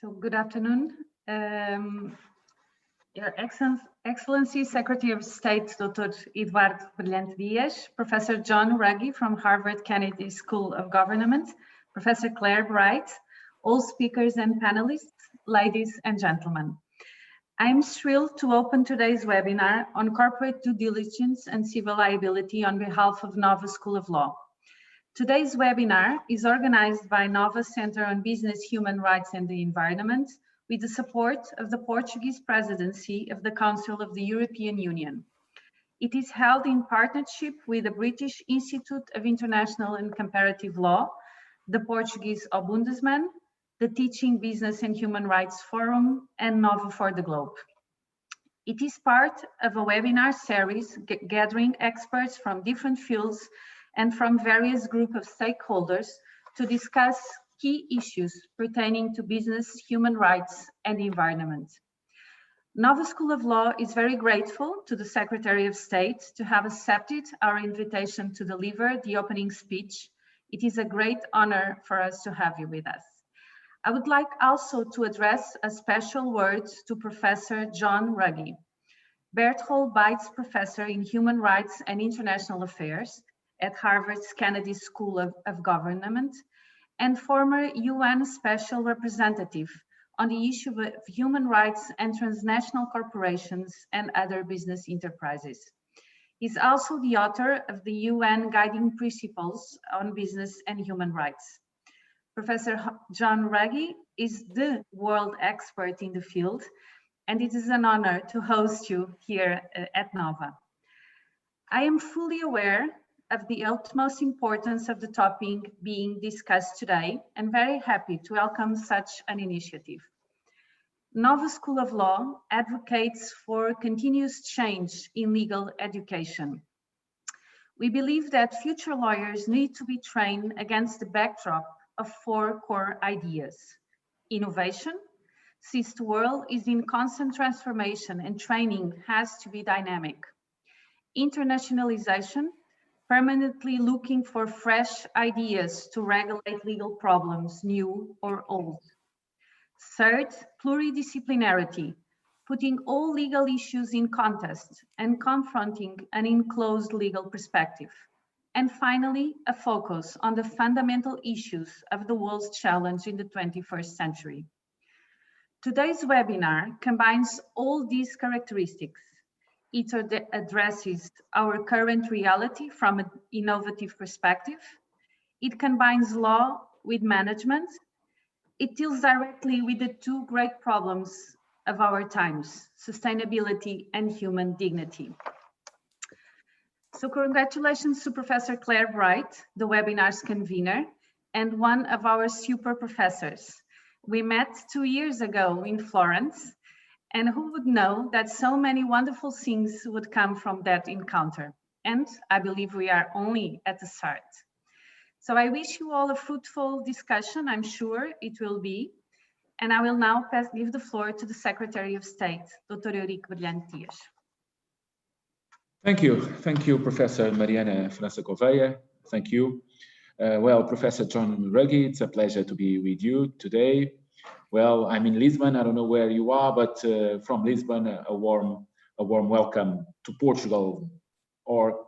So good afternoon. Your Excellency, Secretary of State, Dr. Eduardo Brilhante Dias, Professor John Ruggie from Harvard Kennedy School of Government, Professor Claire Bright, all speakers and panelists, ladies and gentlemen. I'm thrilled to open today's webinar on corporate due diligence and civil liability on behalf of Nova School of Law. Today's webinar is organized by Nova Center on Business, Human Rights and the Environment with the support of the Portuguese Presidency of the Council of the European Union. It is held in partnership with the British Institute of International and Comparative Law, the Portuguese Ombudsman, the Teaching Business and Human Rights Forum, and Nova for the Globe. It is part of a webinar series gathering experts from different fields and from various groups of stakeholders to discuss key issues pertaining to business, human rights, and the environment. Nova School of Law is very grateful to the Secretary of State to have accepted our invitation to deliver the opening speech. It is a great honor for us to have you with us. I would like also to address a special word to Professor John Ruggie, Berthold Beitz Professor in Human Rights and International Affairs at Harvard's Kennedy School of Government, and former UN Special Representative on the issue of human rights and transnational corporations and other business enterprises. He's also the author of the UN Guiding Principles on Business and Human Rights. Professor John Ruggie is the world expert in the field, and it is an honor to host you here at Nova. I am fully aware of the utmost importance of the topic being discussed today, and very happy to welcome such an initiative. Nova School of Law advocates for continuous change in legal education. We believe that future lawyers need to be trained against the backdrop of 4 core ideas. Innovation, since the world is in constant transformation and training has to be dynamic. Internationalization, permanently looking for fresh ideas to regulate legal problems, new or old. Third, pluridisciplinarity, putting all legal issues in context and confronting an enclosed legal perspective. And finally, a focus on the fundamental issues of the world's challenge in the 21st century. Today's webinar combines all these characteristics. It addresses our current reality from an innovative perspective. It combines law with management. It deals directly with the 2 great problems of our times, sustainability and human dignity. So congratulations to Professor Claire Bright, the webinar's convener, and one of our super professors. We met 2 years ago in Florence, and who would know that so many wonderful things would come from that encounter? And I believe we are only at the start. So I wish you all a fruitful discussion. I'm sure it will be. And I will now give the floor to the Secretary of State, Dr. Eurico Brilhante Dias. Thank you, Professor Mariana França Gouveia. Thank you. Well, Professor John Ruggie, it's a pleasure to be with you today. Well, I'm in Lisbon. I don't know where you are, but from Lisbon, a warm welcome to Portugal, or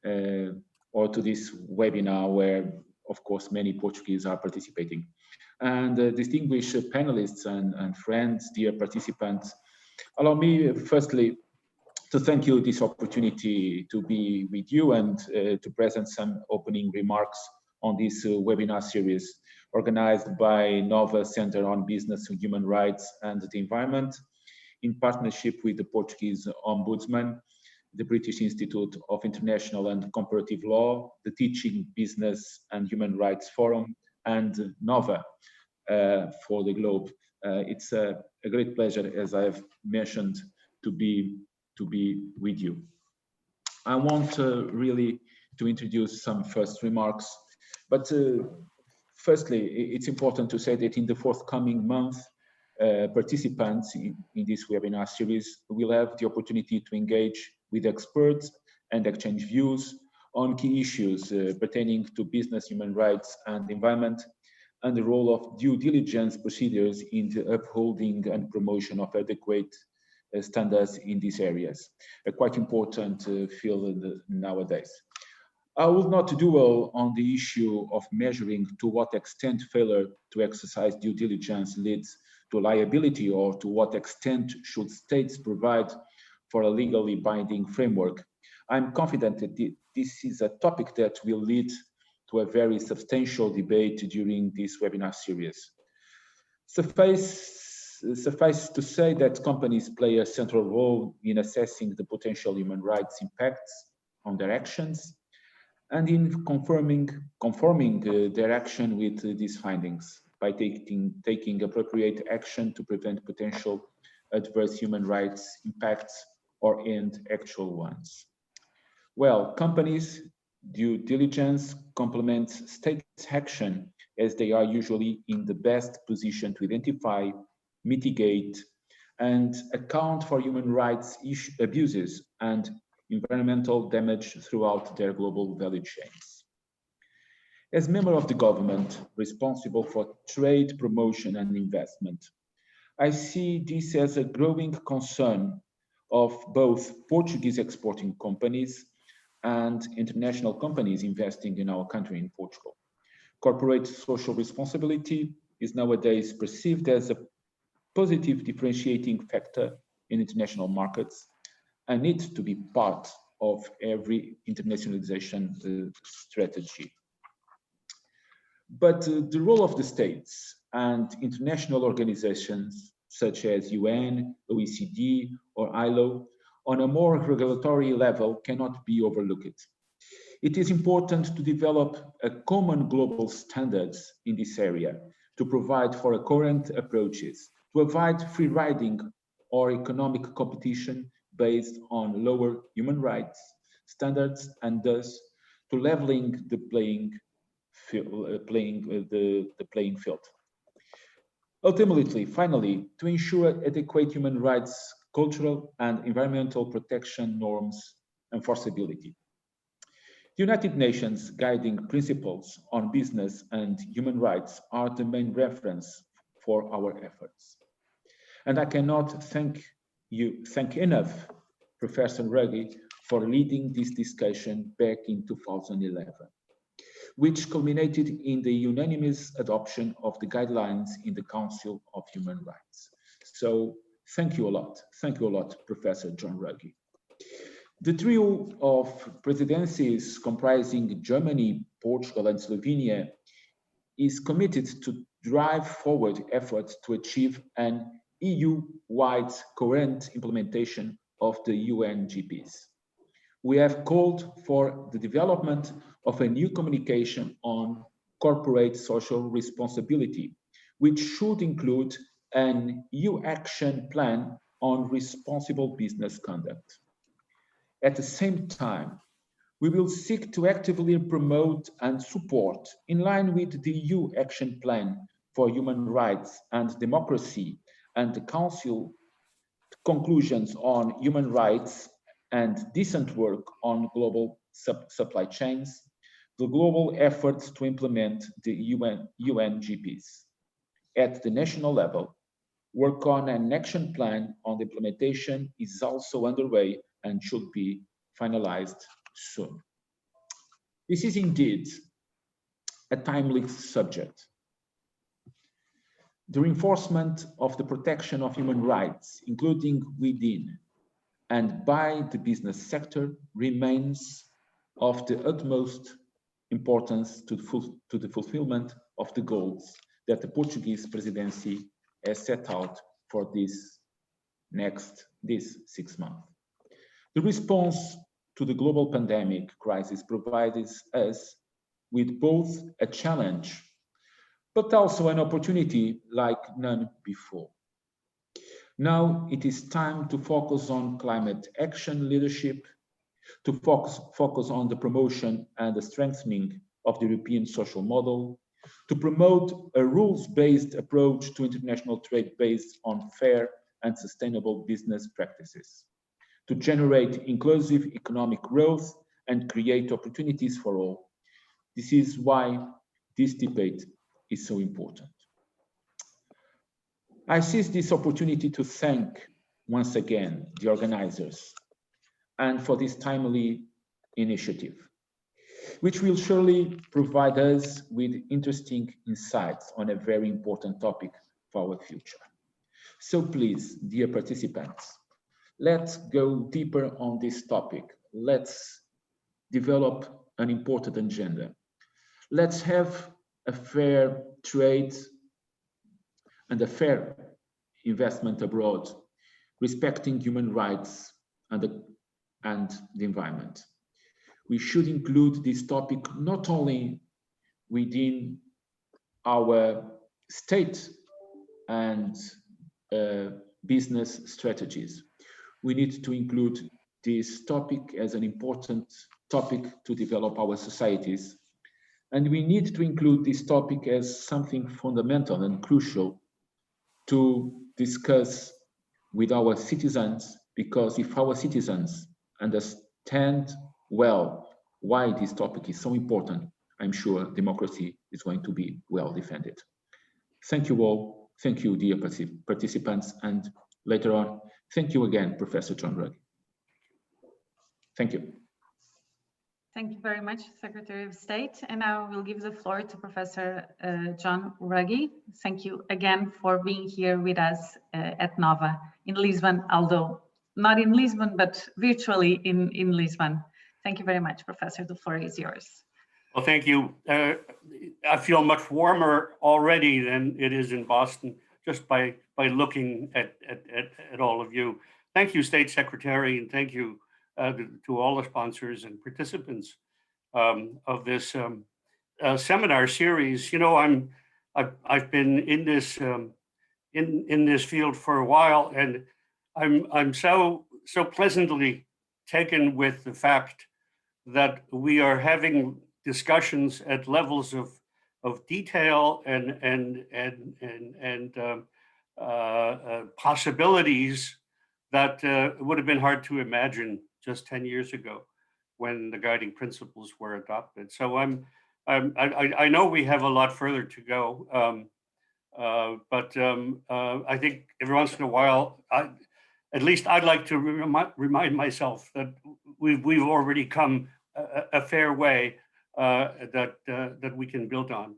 to this webinar where, of course, many Portuguese are participating. And distinguished panelists and friends, dear participants, allow me firstly to thank you this opportunity to be with you and to present some opening remarks on this webinar series organized by Nova Center on Business, Human Rights and the Environment in partnership with the Portuguese Ombudsman, the British Institute of International and Comparative Law, the Teaching Business and Human Rights Forum, and Nova for the Globe. It's a great pleasure, as I've mentioned, to be with you. I want really to introduce some first remarks, but firstly, it's important to say that in the forthcoming month, participants in this webinar series will have the opportunity to engage with experts and exchange views on key issues pertaining to business, human rights and environment and the role of due diligence procedures in the upholding and promotion of adequate standards in these areas, a quite important field nowadays. I will not dwell on the issue of measuring to what extent failure to exercise due diligence leads to liability, or to what extent should states provide for a legally binding framework. I'm confident that this is a topic that will lead to a very substantial debate during this webinar series. Suffice to say that companies play a central role in assessing the potential human rights impacts on their actions and in conforming their action with these findings by taking appropriate action to prevent potential adverse human rights impacts or end actual ones. Well, companies' due diligence complements states' action, as they are usually in the best position to identify, mitigate, and account for human rights abuses and environmental damage throughout their global value chains. As member of the government responsible for trade promotion and investment, I see this as a growing concern of both Portuguese exporting companies and international companies investing in our country, in Portugal. Corporate social responsibility is nowadays perceived as a positive differentiating factor in international markets and needs to be part of every internationalization strategy. But the role of the states and international organizations such as UN, OECD, or ILO on a more regulatory level cannot be overlooked. It is important to develop a common global standards in this area to provide for current approaches, to avoid free riding or economic competition based on lower human rights standards, and thus to leveling the playing field. Ultimately, finally, to ensure adequate human rights, cultural and environmental protection norms enforceability. The United Nations guiding principles on business and human rights are the main reference for our efforts. And I cannot thank enough Professor Ruggie for leading this discussion back in 2011, which culminated in the unanimous adoption of the guidelines in the Council of Human Rights. So thank you a lot, Professor John Ruggie. The trio of presidencies comprising Germany, Portugal, and Slovenia is committed to drive forward efforts to achieve an EU-wide coherent implementation of the UNGPs. We have called for the development of a new communication on corporate social responsibility, which should include an EU action plan on responsible business conduct. At the same time, we will seek to actively promote and support, in line with the EU Action Plan for Human Rights and Democracy and the Council conclusions on human rights and decent work on global supply chains, the global efforts to implement the UNGPs. At the national level, work on an action plan on the implementation is also underway and should be finalized soon. This is indeed a timely subject. The reinforcement of the protection of human rights, including within and by the business sector, remains of the utmost importance to the fulfillment of the goals that the Portuguese presidency has set out for this 6 months. The response to the global pandemic crisis provides us with both a challenge, but also an opportunity like none before. Now it is time to focus on climate action leadership, to focus on the promotion and the strengthening of the European social model, to promote a rules-based approach to international trade based on fair and sustainable business practices, to generate inclusive economic growth and create opportunities for all. This is why this debate is so important. I seize this opportunity to thank once again the organizers and for this timely initiative, which will surely provide us with interesting insights on a very important topic for our future. So please, dear participants, let's go deeper on this topic. Let's develop an important agenda. Let's have a fair trade and a fair investment abroad, respecting human rights and the environment. We should include this topic not only within our state and business strategies. We need to include this topic as an important topic to develop our societies. And we need to include this topic as something fundamental and crucial to discuss with our citizens, because if our citizens understand well why this topic is so important, I'm sure democracy is going to be well defended. Thank you all. Thank you, dear participants. And later on, thank you again, Professor John Ruggie. Thank you. Thank you very much, Secretary of State. And now we'll give the floor to Professor John Ruggie. Thank you again for being here with us at NOVA in Lisbon, although not in Lisbon, but virtually in Lisbon. Thank you very much, Professor. The floor is yours. Well, thank you. I feel much warmer already than it is in Boston, just by looking at all of you. Thank you, State Secretary, and thank you to all the sponsors and participants of this seminar series. You know, I've been in this in this field for a while, and I'm so pleasantly taken with the fact that we are having discussions at levels of detail and possibilities that would have been hard to imagine just 10 years ago when the guiding principles were adopted. So I know we have a lot further to go, but I think every once in a while, at least I'd like to remind myself that we've already come a fair way that we can build on.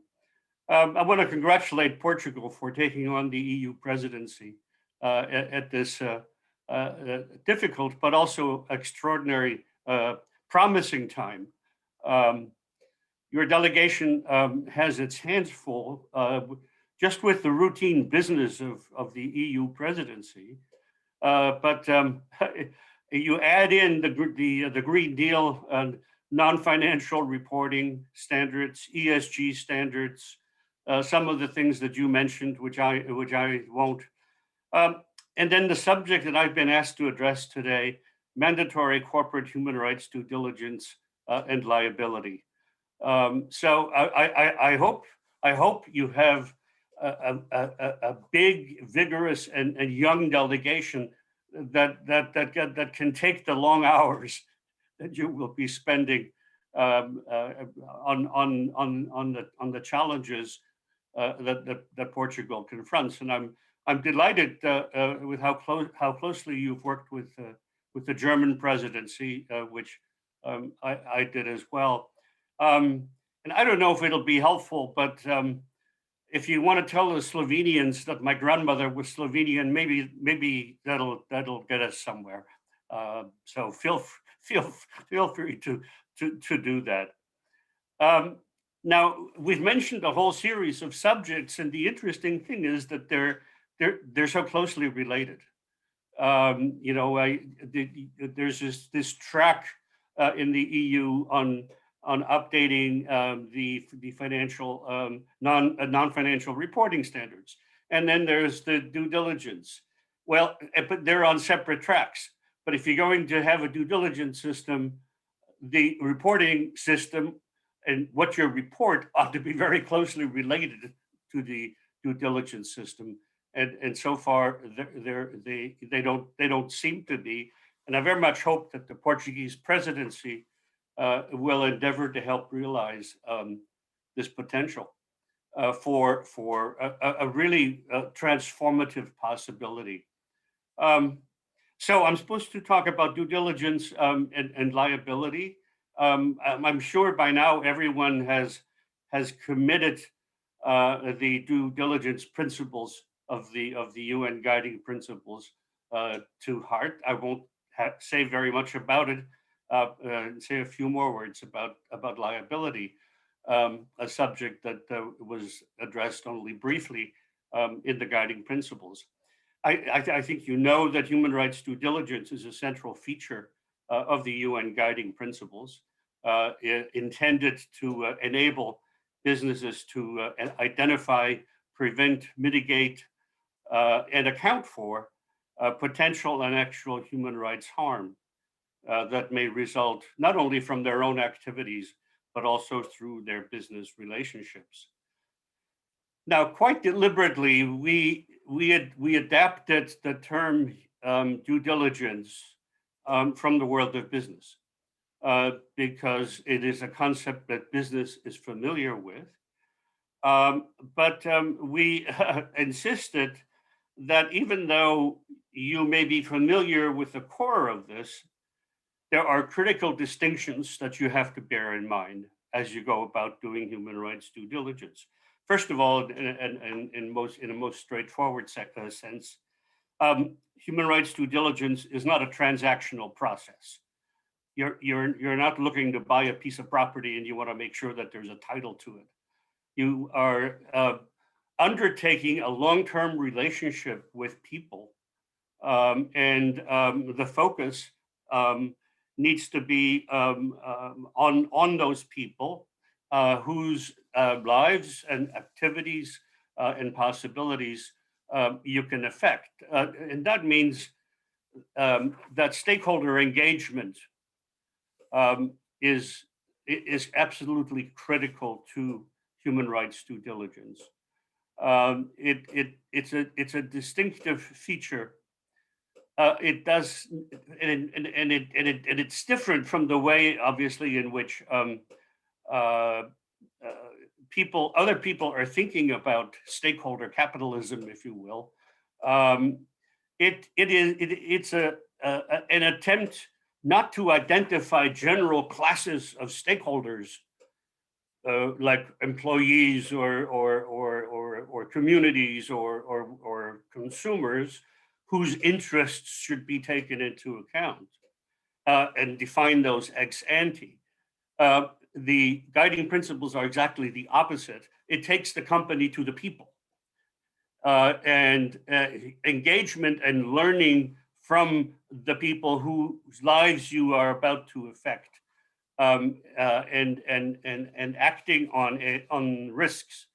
I want to congratulate Portugal for taking on the EU presidency at this difficult but also extraordinary, promising time. Your delegation has its hands full just with the routine business of the EU presidency, but you add in the Green Deal and non-financial reporting standards, ESG standards, some of the things that you mentioned, which I won't. And then the subject that I've been asked to address today, mandatory corporate human rights due diligence and liability. So I hope you have a big, vigorous, and young delegation that can take the long hours that you will be spending on the challenges that Portugal confronts. And I'm delighted with how closely you've worked with the German presidency, which I did as well. And I don't know if it'll be helpful, but if you want to tell the Slovenians that my grandmother was Slovenian, maybe that'll get us somewhere. So feel free to do that. Now, we've mentioned a whole series of subjects, and the interesting thing is that they're so closely related. You know, there's this track in the EU on updating the financial non-financial reporting standards, and then there's the due diligence. Well, but they're on separate tracks. But if you're going to have a due diligence system, the reporting system and what you report ought to be very closely related to the due diligence system. And so far, they don't seem to be. And I very much hope that the Portuguese presidency will endeavor to help realize this potential. for a really transformative possibility. So I'm supposed to talk about due diligence and liability. I'm sure by now everyone has committed the due diligence principles of the UN guiding principles to heart. I won't say very much about it. Say a few more words about liability, a subject that was addressed only briefly in the guiding principles. I think you know that human rights due diligence is a central feature of the UN guiding principles, intended to enable businesses to identify, prevent, mitigate, and account for potential and actual human rights harm that may result not only from their own activities, but also through their business relationships. Now, quite deliberately, we adapted the term due diligence from the world of business because it is a concept that business is familiar with. But we insisted that even though you may be familiar with the core of this, there are critical distinctions that you have to bear in mind as you go about doing human rights due diligence. First of all, in a most straightforward sense, human rights due diligence is not a transactional process. You're not looking to buy a piece of property and you want to make sure that there's a title to it. You are undertaking a long-term relationship with people, and the focus needs to be on those people whose lives and activities and possibilities you can affect. And that means that stakeholder engagement is absolutely critical to human rights due diligence. It's a distinctive feature. It does, and it's different from the way, obviously, in which other people are thinking about stakeholder capitalism, if you will. It's an attempt not to identify general classes of stakeholders like employees or communities or consumers whose interests should be taken into account and define those ex ante. The guiding principles are exactly the opposite. It takes the company to the people. And engagement and learning from the people whose lives you are about to affect, and acting on risks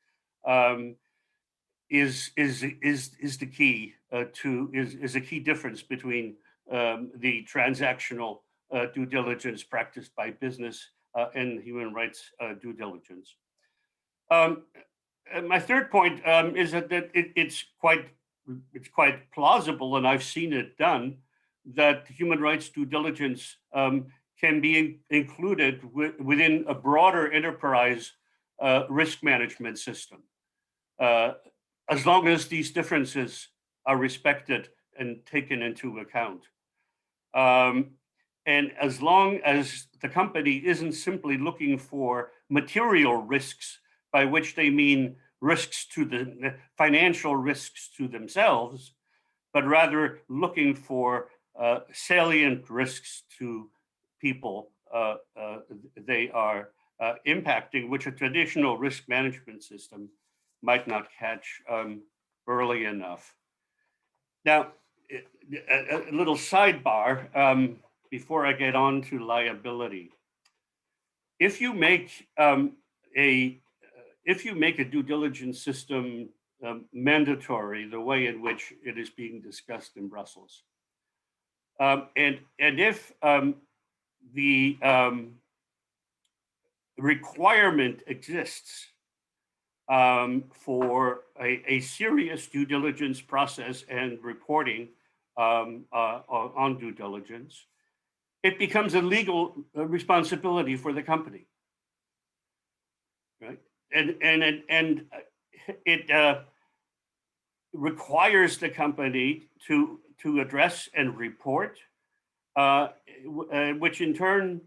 is the key is a key difference between the transactional due diligence practiced by business and human rights due diligence. My third point is that it's quite plausible, and I've seen it done, that human rights due diligence can be included within a broader enterprise risk management system, as long as these differences are respected and taken into account. And as long as the company isn't simply looking for material risks, by which they mean risks to the financial risks to themselves, but rather looking for salient risks to people they are impacting, which a traditional risk management system might not catch early enough. Now, a little sidebar before I get on to liability. If you make a due diligence system mandatory, the way in which it is being discussed in Brussels, and if the requirement exists for a serious due diligence process and reporting on due diligence, it becomes a legal responsibility for the company, right? it requires the company to address and report, which in turn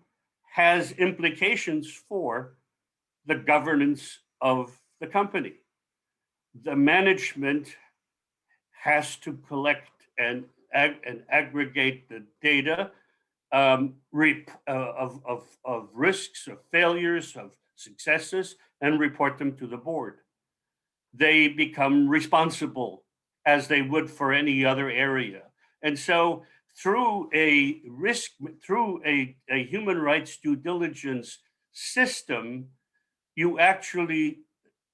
has implications for the governance of the company. The management has to collect and aggregate the data of risks, of failures, of successes, and report them to the board. They become responsible as they would for any other area. And so through a human rights due diligence system, you actually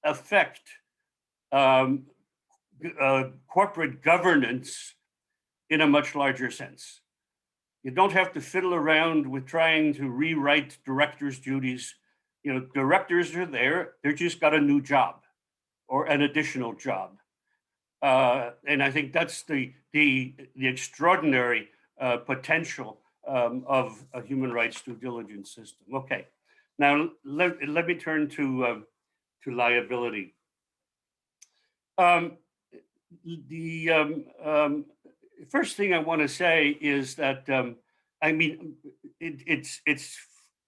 affect corporate governance in a much larger sense. You don't have to fiddle around with trying to rewrite directors' duties. You know, directors are there, they're just got a new job or an additional job. And I think that's the extraordinary potential of a human rights due diligence system. Okay, now let me turn to liability. First thing I want to say is that I mean it's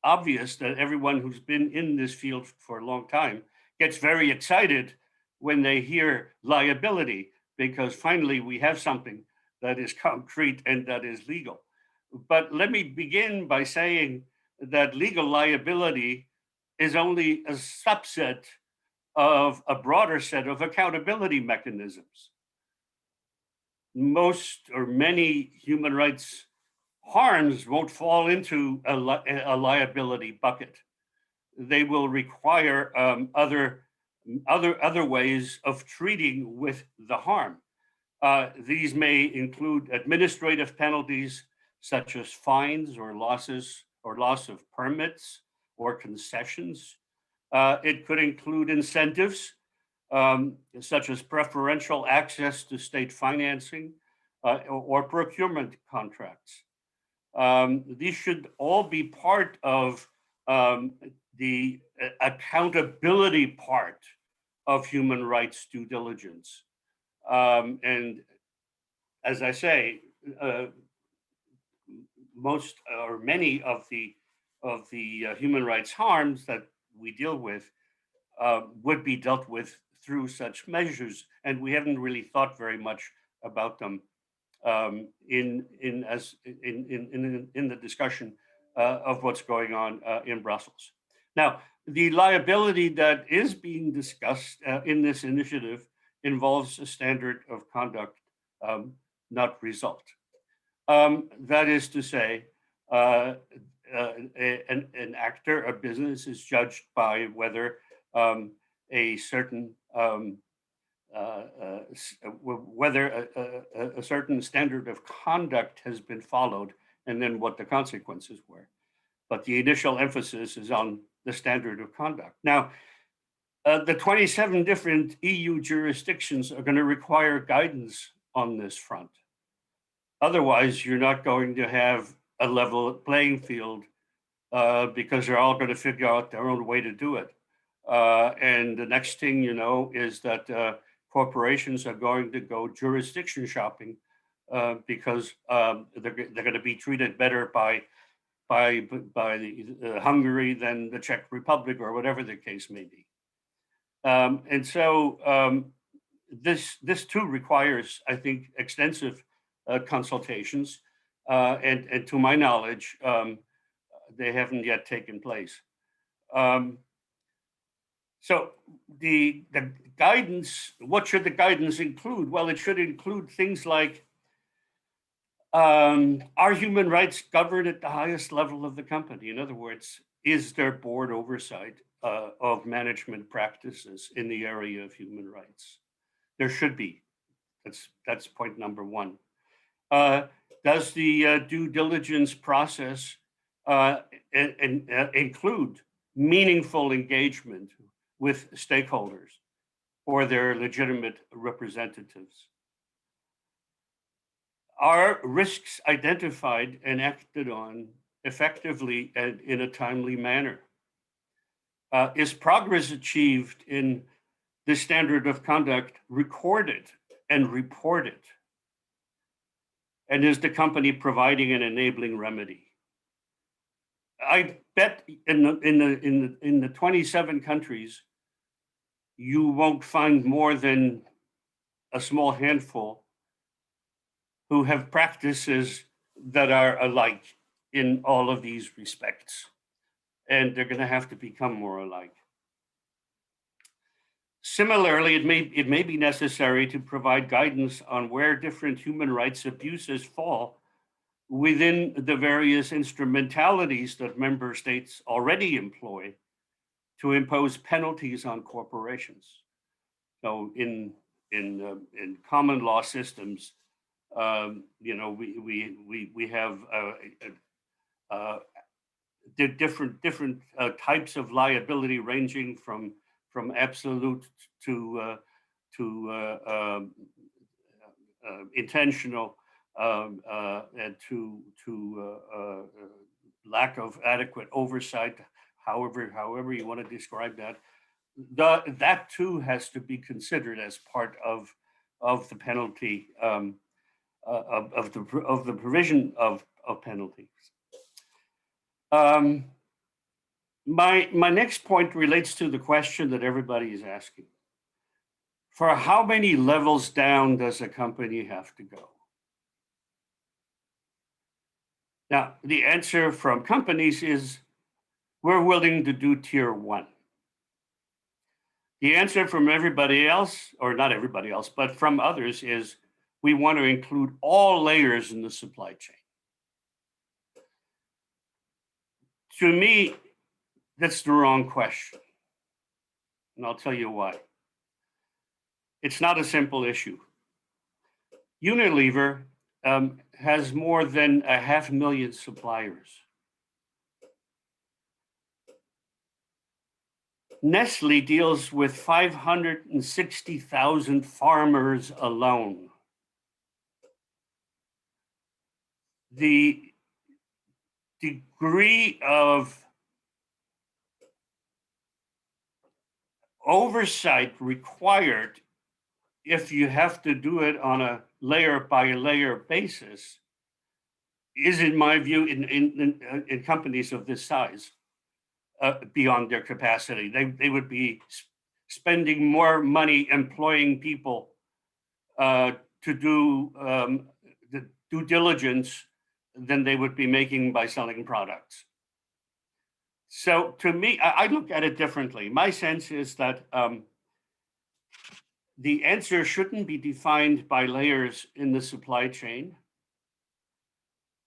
obvious that everyone who's been in this field for a long time gets very excited when they hear liability, because finally we have something that is concrete and that is legal. But let me begin by saying that legal liability is only a subset of a broader set of accountability mechanisms. Most or many human rights harms won't fall into a liability bucket. They will require other ways of treating with the harm. These may include administrative penalties such as fines or losses or loss of permits or concessions. It could include incentives such as preferential access to state financing or procurement contracts. These should all be part of the accountability part of human rights due diligence. And as I say, most or many of the human rights harms that we deal with would be dealt with through such measures, and we haven't really thought very much about them in the discussion of what's going on in Brussels. Now, the liability that is being discussed in this initiative involves a standard of conduct, not result. That is to say, an actor, a business is judged by whether a certain a certain standard of conduct has been followed, and then what the consequences were. But the initial emphasis is on the standard of conduct. Now, the 27 different EU jurisdictions are going to require guidance on this front. Otherwise, you're not going to have a level playing field because they're all going to figure out their own way to do it. And the next thing you know is that corporations are going to go jurisdiction shopping because they're going to be treated better by Hungary than the Czech Republic or whatever the case may be. And so this too requires, I think, extensive consultations, and to my knowledge, they haven't yet taken place. So the guidance, what should the guidance include? Well, it should include things like, are human rights governed at the highest level of the company? In other words, is there board oversight of management practices in the area of human rights? There should be. That's point number one. Does the due diligence process include meaningful engagement with stakeholders or their legitimate representatives? Are risks identified and acted on effectively and in a timely manner? is progress achieved in the standard of conduct recorded and reported? And is the company providing an enabling remedy? I bet in the 27 countries, you won't find more than a small handful who have practices that are alike in all of these respects. And they're going to have to become more alike. Similarly, it may be necessary to provide guidance on where different human rights abuses fall within the various instrumentalities that member states already employ to impose penalties on corporations. So in common law systems, you know, we have different types of liability ranging from absolute to intentional and to lack of adequate oversight, however you want to describe that. That too has to be considered as part of the penalty of the provision of penalties. My next point relates to the question that everybody is asking. For how many levels down does a company have to go? Now, the answer from companies is we're willing to do tier 1. The answer from everybody else, or not everybody else, but from others is we want to include all layers in the supply chain. To me, that's the wrong question. And I'll tell you why. It's not a simple issue. Unilever has more than 500,000 suppliers. Nestle deals with 560,000 farmers alone. The degree of oversight required, if you have to do it on a layer by layer basis, is, in my view, in companies of this size, beyond their capacity. They would be spending more money employing people to do the due diligence than they would be making by selling products. So to me, I look at it differently. My sense is that the answer shouldn't be defined by layers in the supply chain.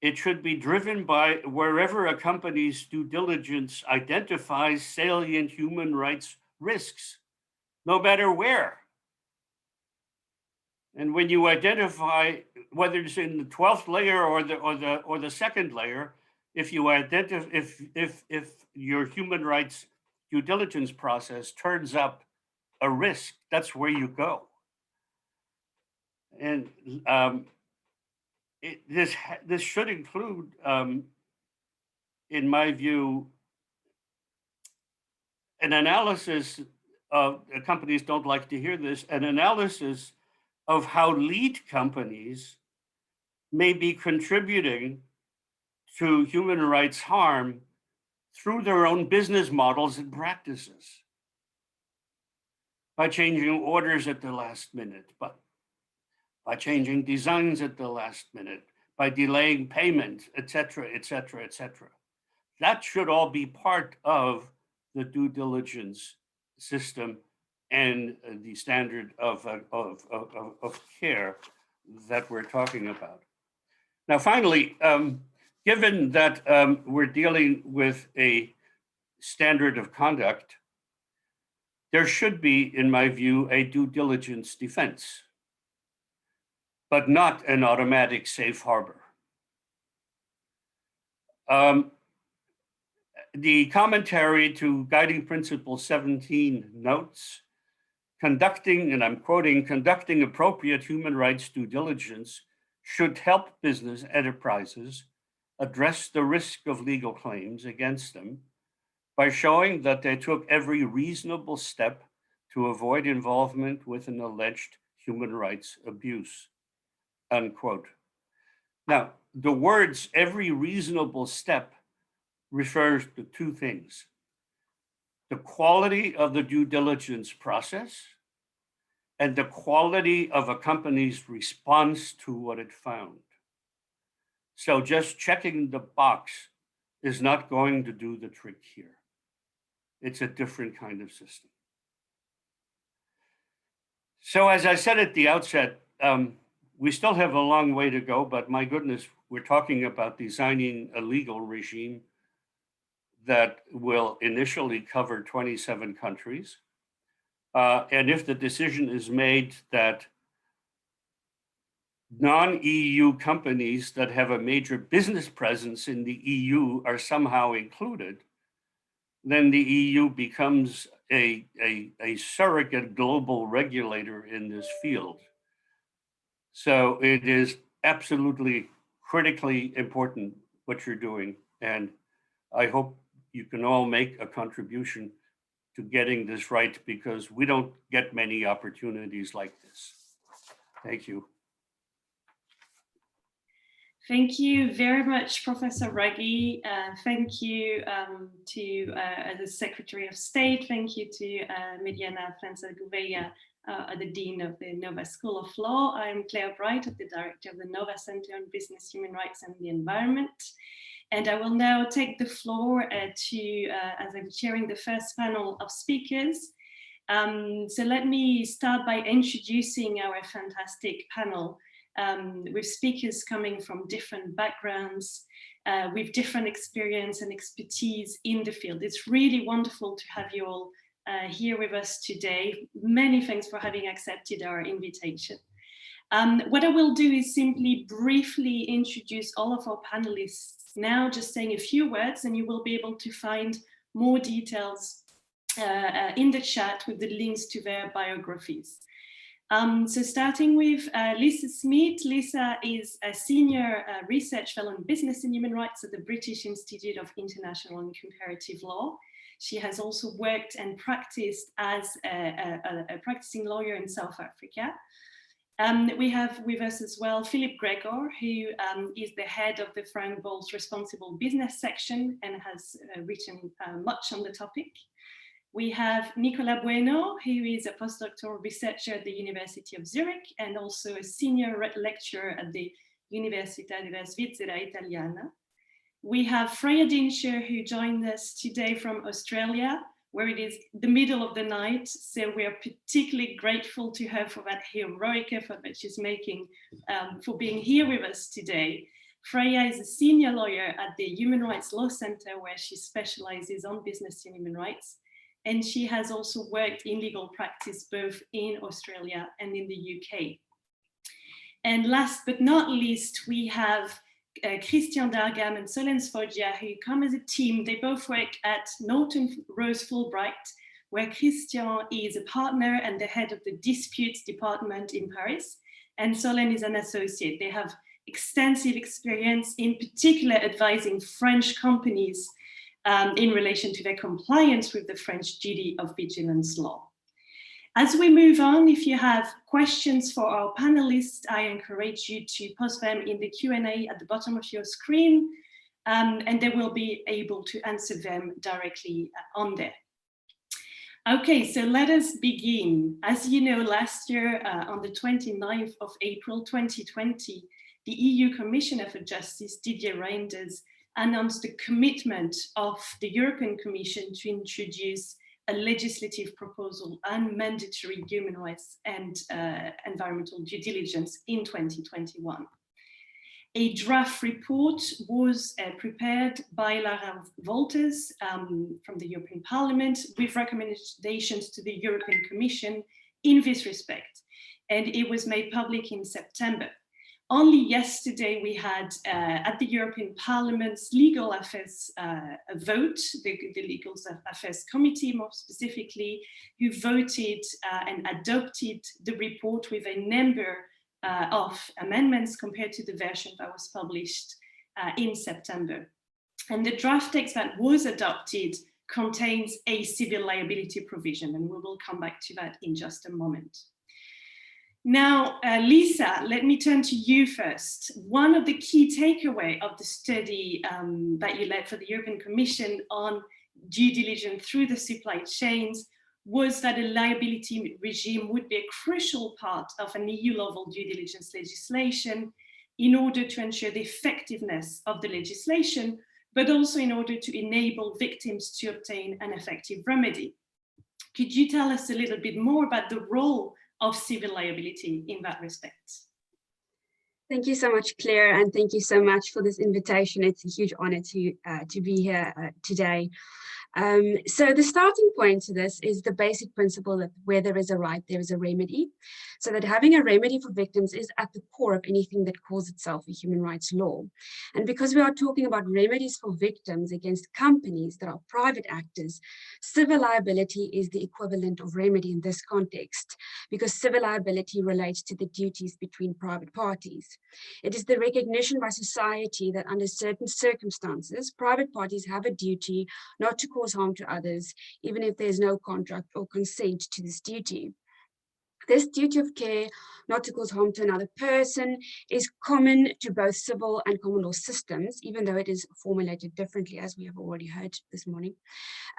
It should be driven by wherever a company's due diligence identifies salient human rights risks, no matter where. And when you identify, whether it's in the 12th layer or the second layer, if you identify, if your human rights due diligence process turns up a risk, that's where you go. And this should include, in my view, an analysis of, companies don't like to hear this, an analysis of how lead companies may be contributing to human rights harm through their own business models and practices, by changing orders at the last minute, but by changing designs at the last minute, by delaying payment, et cetera, et cetera, et cetera. That should all be part of the due diligence system and the standard of care that we're talking about. Now, finally, given that we're dealing with a standard of conduct, there should be, in my view, a due diligence defense, but not an automatic safe harbor. The commentary to Guiding Principle 17 notes, conducting, and I'm quoting, conducting appropriate human rights due diligence should help business enterprises address the risk of legal claims against them by showing that they took every reasonable step to avoid involvement with an alleged human rights abuse, unquote. Now, the words every reasonable step refers to two things: the quality of the due diligence process and the quality of a company's response to what it found. So just checking the box is not going to do the trick here. It's a different kind of system. So as I said at the outset, we still have a long way to go, but my goodness, we're talking about designing a legal regime that will initially cover 27 countries. And if the decision is made that non-EU companies that have a major business presence in the EU are somehow included, then the EU becomes a surrogate global regulator in this field. So it is absolutely critically important what you're doing. And I hope you can all make a contribution to getting this right, because we don't get many opportunities like this. Thank you. Thank you very much, Professor Ruggie. Thank you to the Secretary of State. Thank you to Mediana França-Gouveia, the Dean of the Nova School of Law. I'm Claire Bright, the Director of the Nova Center on Business, Human Rights and the Environment. And I will now take the floor as I'm chairing the first panel of speakers. So let me start by introducing our fantastic panel with speakers coming from different backgrounds, with different experience and expertise in the field. It's really wonderful to have you all here with us today. Many thanks for having accepted our invitation. What I will do is simply briefly introduce all of our panelists now, just saying a few words, and you will be able to find more details in the chat with the links to their biographies. So starting with Lisa Smith. Lisa is a senior research fellow in business and human rights at the British Institute of International and Comparative Law. She has also worked and practiced as a practicing lawyer in South Africa. We have with us as well Philip Gregor, who is the head of the Frank Boll's Responsible Business section and has written much on the topic. We have Nicola Bueno, who is a postdoctoral researcher at the University of Zurich and also a senior lecturer at the Università della Svizzera Italiana. We have Freya Dinscher, who joined us today from Australia, where it is the middle of the night. So we are particularly grateful to her for that heroic effort that she's making for being here with us today. Freya is a senior lawyer at the Human Rights Law Center, where she specializes on business and human rights. And she has also worked in legal practice, both in Australia and in the UK. And last but not least, we have Christian Dargam and Solène Sfoggia, who come as a team. They both work at Norton Rose Fulbright, where Christian is a partner and the head of the disputes department in Paris, and Solène is an associate. They have extensive experience, in particular advising French companies in relation to their compliance with the French duty of vigilance law. As we move on, if you have questions for our panelists, I encourage you to post them in the Q&A at the bottom of your screen, and they will be able to answer them directly on there. Okay, so let us begin. As you know, last year, on the 29th of April 2020, the EU Commissioner for Justice, Didier Reynders, announced the commitment of the European Commission to introduce a legislative proposal on mandatory human rights and environmental due diligence in 2021. A draft report was prepared by Lara Wolters from the European Parliament with recommendations to the European Commission in this respect, and it was made public in September. Only yesterday we had at the European Parliament's Legal Affairs vote, the Legal Affairs Committee more specifically, who voted and adopted the report with a number of amendments compared to the version that was published in September. And the draft text that was adopted contains a civil liability provision, and we will come back to that in just a moment. Now, Lisa, let me turn to you first. One of the key takeaways of the study that you led for the European Commission on due diligence through the supply chains was that a liability regime would be a crucial part of an EU-level due diligence legislation in order to ensure the effectiveness of the legislation, but also in order to enable victims to obtain an effective remedy. Could you tell us a little bit more about the role of civil liability in that respect? Thank you so much, Claire, and thank you so much for this invitation. It's a huge honor to be here today. So the starting point to this is the basic principle that where there is a right, there is a remedy. So that having a remedy for victims is at the core of anything that calls itself a human rights law. And because we are talking about remedies for victims against companies that are private actors, civil liability is the equivalent of remedy in this context, because civil liability relates to the duties between private parties. It is the recognition by society that under certain circumstances, private parties have a duty not to cause harm to others, even if there's no contract or consent to this duty. This duty of care not to cause harm to another person is common to both civil and common law systems, even though it is formulated differently, as we have already heard this morning.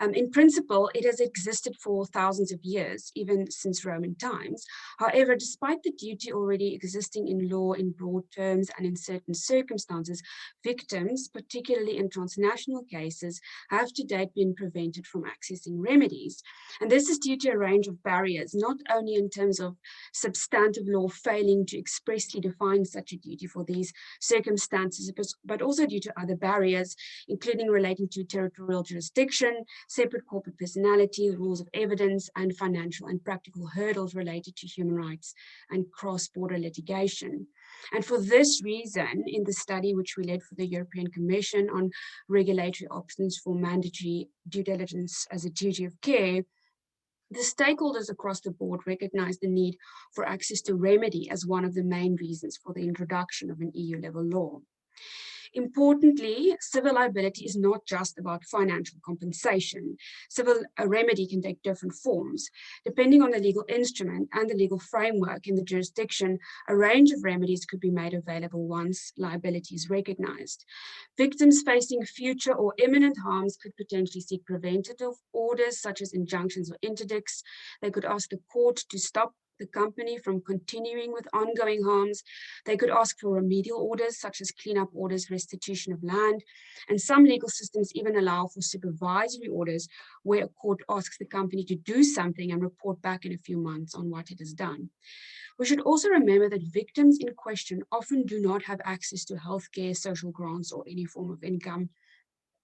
In principle, it has existed for thousands of years, even since Roman times. However, despite the duty already existing in law in broad terms and in certain circumstances, victims, particularly in transnational cases, have to date been prevented from accessing remedies. And this is due to a range of barriers, not only in terms of substantive law failing to expressly define such a duty for these circumstances, but also due to other barriers, including relating to territorial jurisdiction, separate corporate personality, the rules of evidence, and financial and practical hurdles related to human rights and cross-border litigation. And for this reason, in the study which we led for the European Commission on regulatory options for mandatory due diligence as a duty of care, the stakeholders across the board recognize the need for access to remedy as one of the main reasons for the introduction of an EU-level law. Importantly, civil liability is not just about financial compensation. Civil remedy can take different forms. Depending on the legal instrument and the legal framework in the jurisdiction, a range of remedies could be made available once liability is recognized. Victims facing future or imminent harms could potentially seek preventative orders, such as injunctions or interdicts. They could ask the court to stop the company from continuing with ongoing harms. They could ask for remedial orders, such as cleanup orders, restitution of land, and some legal systems even allow for supervisory orders, where a court asks the company to do something and report back in a few months on what it has done. We should also remember that victims in question often do not have access to healthcare, social grants, or any form of income.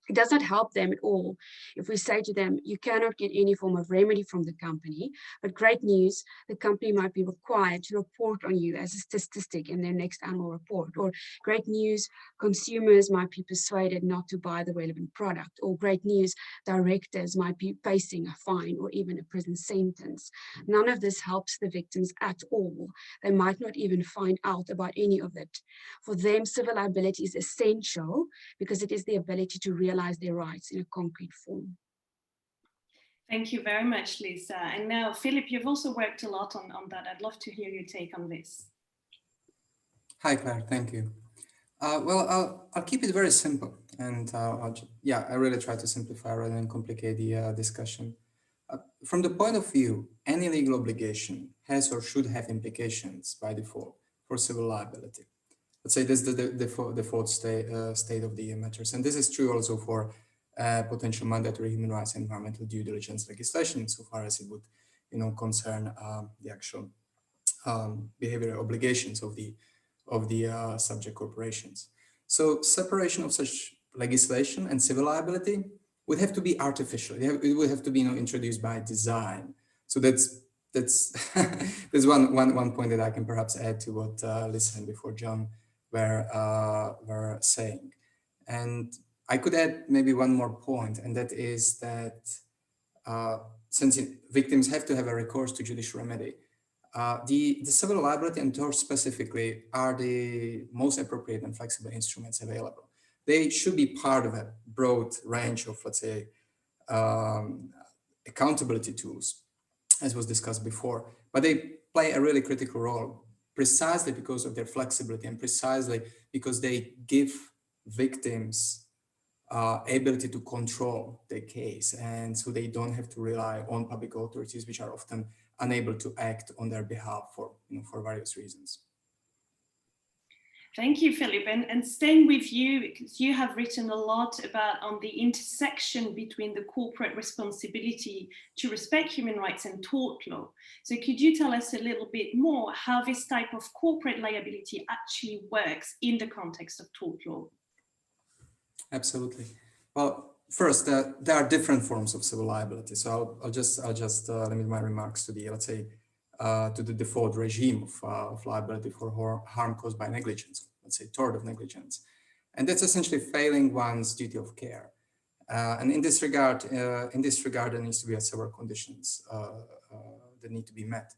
It does not help them at all if we say to them, you cannot get any form of remedy from the company, but great news, the company might be required to report on you as a statistic in their next annual report. Or great news, consumers might be persuaded not to buy the relevant product. Or great news, directors might be facing a fine or even a prison sentence. None of this helps the victims at all. They might not even find out about any of it. For them, civil liability is essential because it is the ability to realize their rights in a concrete form. Thank you very much, Lisa. And now, Philip, you've also worked a lot on that. I'd love to hear your take on this. Hi, Claire. Thank you. Well, I'll keep it very simple, and I really try to simplify rather than complicate the discussion. From the point of view, any legal obligation has or should have implications by default for civil liability. Let's say this is the default state of the matters. And this is true also for potential mandatory human rights and environmental due diligence legislation, so far as it would concern the actual behavioral obligations of the subject corporations. So separation of such legislation and civil liability would have to be artificial. It would have to be introduced by design. So that's one point that I can perhaps add to what Lisa and before John were saying. And I could add maybe one more point, and that is that since victims have to have a recourse to judicial remedy, the civil liability and tort specifically are the most appropriate and flexible instruments available. They should be part of a broad range of, let's say, accountability tools, as was discussed before, but they play a really critical role precisely because of their flexibility and precisely because they give victims ability to control the case, and so they don't have to rely on public authorities, which are often unable to act on their behalf for various reasons. Thank you, Philip. And staying with you, because you have written a lot about on the intersection between the corporate responsibility to respect human rights and tort law. So could you tell us a little bit more how this type of corporate liability actually works in the context of tort law? Absolutely. Well, first, there are different forms of civil liability. So I'll just limit my remarks to the, let's say, to the default regime of liability for harm caused by negligence, let's say tort of negligence. And that's essentially failing one's duty of care. And in this regard, there needs to be several conditions that need to be met.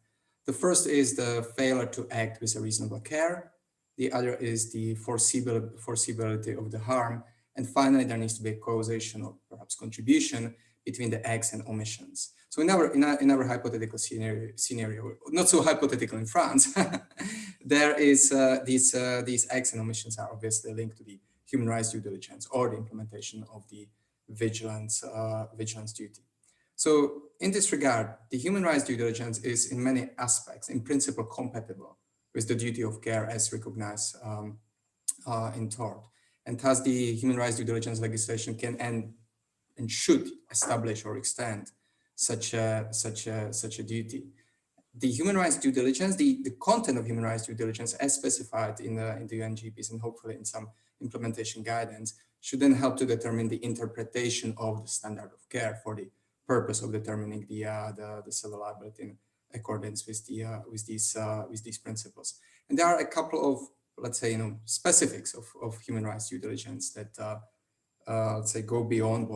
The first is the failure to act with a reasonable care. The other is the foreseeability of the harm. And finally, there needs to be a causation or perhaps contribution between the acts and omissions. So in our hypothetical scenario, not so hypothetical in France, there is these acts and omissions are obviously linked to the human rights due diligence or the implementation of the vigilance duty. So in this regard, the human rights due diligence is in many aspects, in principle, compatible with the duty of care as recognized in tort. And thus the human rights due diligence legislation can and should establish or extend such a duty. The human rights due diligence, the content of human rights due diligence as specified in the UNGPs and hopefully in some implementation guidance should then help to determine the interpretation of the standard of care for the purpose of determining the civil liability in accordance with these principles. And there are a couple of, let's say, specifics of human rights due diligence that let's say go beyond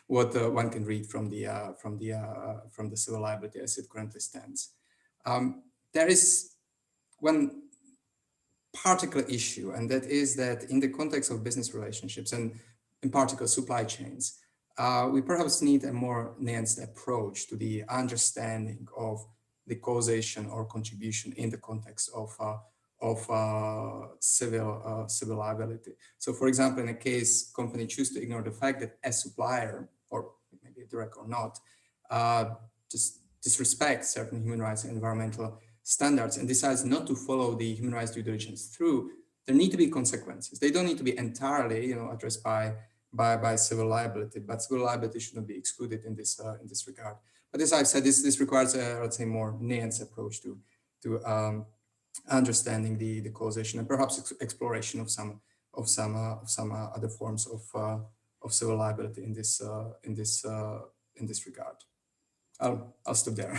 what one can read from the civil liability as it currently stands. There is one particular issue, and that is that in the context of business relationships and in particular supply chains, we perhaps need a more nuanced approach to the understanding of the causation or contribution in the context of civil liability. So for example, in a case company choose to ignore the fact that a supplier, or maybe a direct or not, just disrespects certain human rights and environmental standards and decides not to follow the human rights due diligence through, there need to be consequences. They don't need to be entirely addressed by civil liability, but civil liability should not be excluded in this regard. But as I've said, this requires a, let's say, more nuanced approach to understanding the causation and perhaps exploration of some other forms of civil liability in this regard. I'll stop there.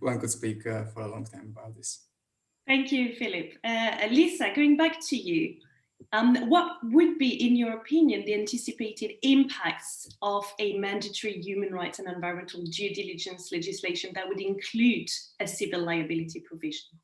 One could speak for a long time about this. Thank you, Philip. Lisa, going back to you, what would be, in your opinion, the anticipated impacts of a mandatory human rights and environmental due diligence legislation that would include a civil liability provision?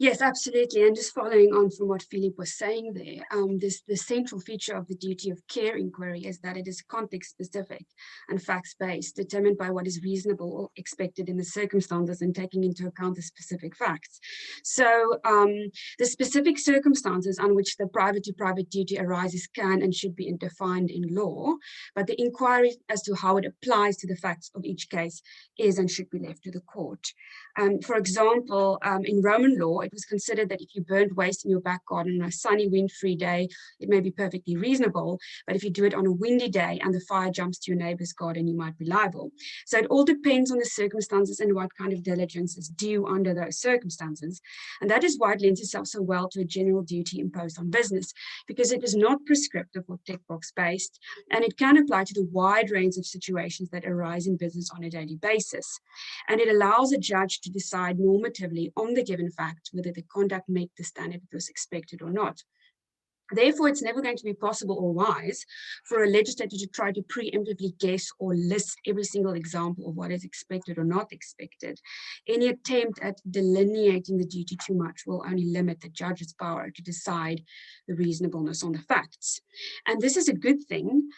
Yes, absolutely. And just following on from what Philip was saying there, the central feature of the duty of care inquiry is that it is context specific and facts based, determined by what is reasonable or expected in the circumstances and taking into account the specific facts. So the specific circumstances on which the private to private duty arises can and should be defined in law, but the inquiry as to how it applies to the facts of each case is and should be left to the court. For example, in Roman law, it was considered that if you burned waste in your back garden on a sunny, wind-free day, it may be perfectly reasonable, but if you do it on a windy day and the fire jumps to your neighbor's garden, you might be liable. So it all depends on the circumstances and what kind of diligence is due under those circumstances. And that is why it lends itself so well to a general duty imposed on business, because it is not prescriptive or tick box based, and it can apply to the wide range of situations that arise in business on a daily basis. And it allows a judge to decide normatively on the given fact whether the conduct met the standard that was expected or not. Therefore, it's never going to be possible or wise for a legislator to try to preemptively guess or list every single example of what is expected or not expected. Any attempt at delineating the duty too much will only limit the judge's power to decide the reasonableness on the facts. And this is a good thing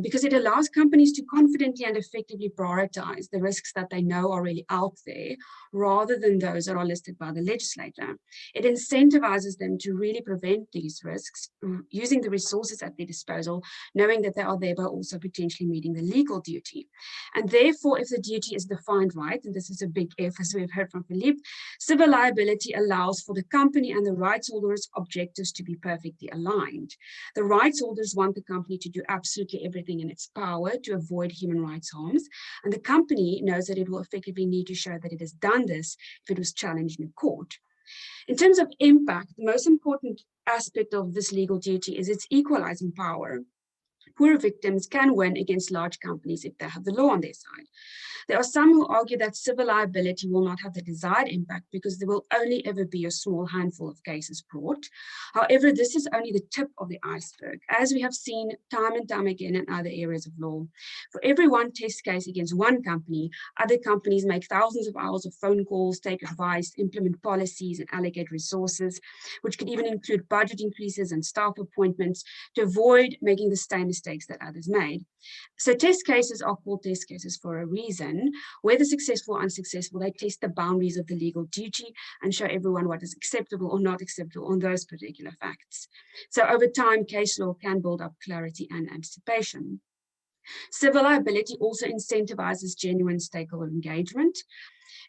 because it allows companies to confidently and effectively prioritize the risks that they know are really out there, rather than those that are listed by the legislator. It incentivizes them to really prevent these risks using the resources at their disposal, knowing that they are thereby also potentially meeting the legal duty. And therefore, if the duty is defined right, and this is a big if, as we've heard from Philippe, civil liability allows for the company and the rights holders' objectives to be perfectly aligned. The rights holders want the company to do absolutely everything in its power to avoid human rights harms, and the company knows that it will effectively need to show that it has done this if it was challenged in court. In terms of impact, the most important aspect of this legal duty is its equalizing power. Poor victims can win against large companies if they have the law on their side. There are some who argue that civil liability will not have the desired impact because there will only ever be a small handful of cases brought. However, this is only the tip of the iceberg, as we have seen time and time again in other areas of law. For every one test case against one company, other companies make thousands of hours of phone calls, take advice, implement policies, and allocate resources, which could even include budget increases and staff appointments to avoid making the same mistakes that others made. So test cases are called test cases for a reason. Whether successful or unsuccessful, they test the boundaries of the legal duty and show everyone what is acceptable or not acceptable on those particular facts. So over time, case law can build up clarity and anticipation. Civil liability also incentivizes genuine stakeholder engagement,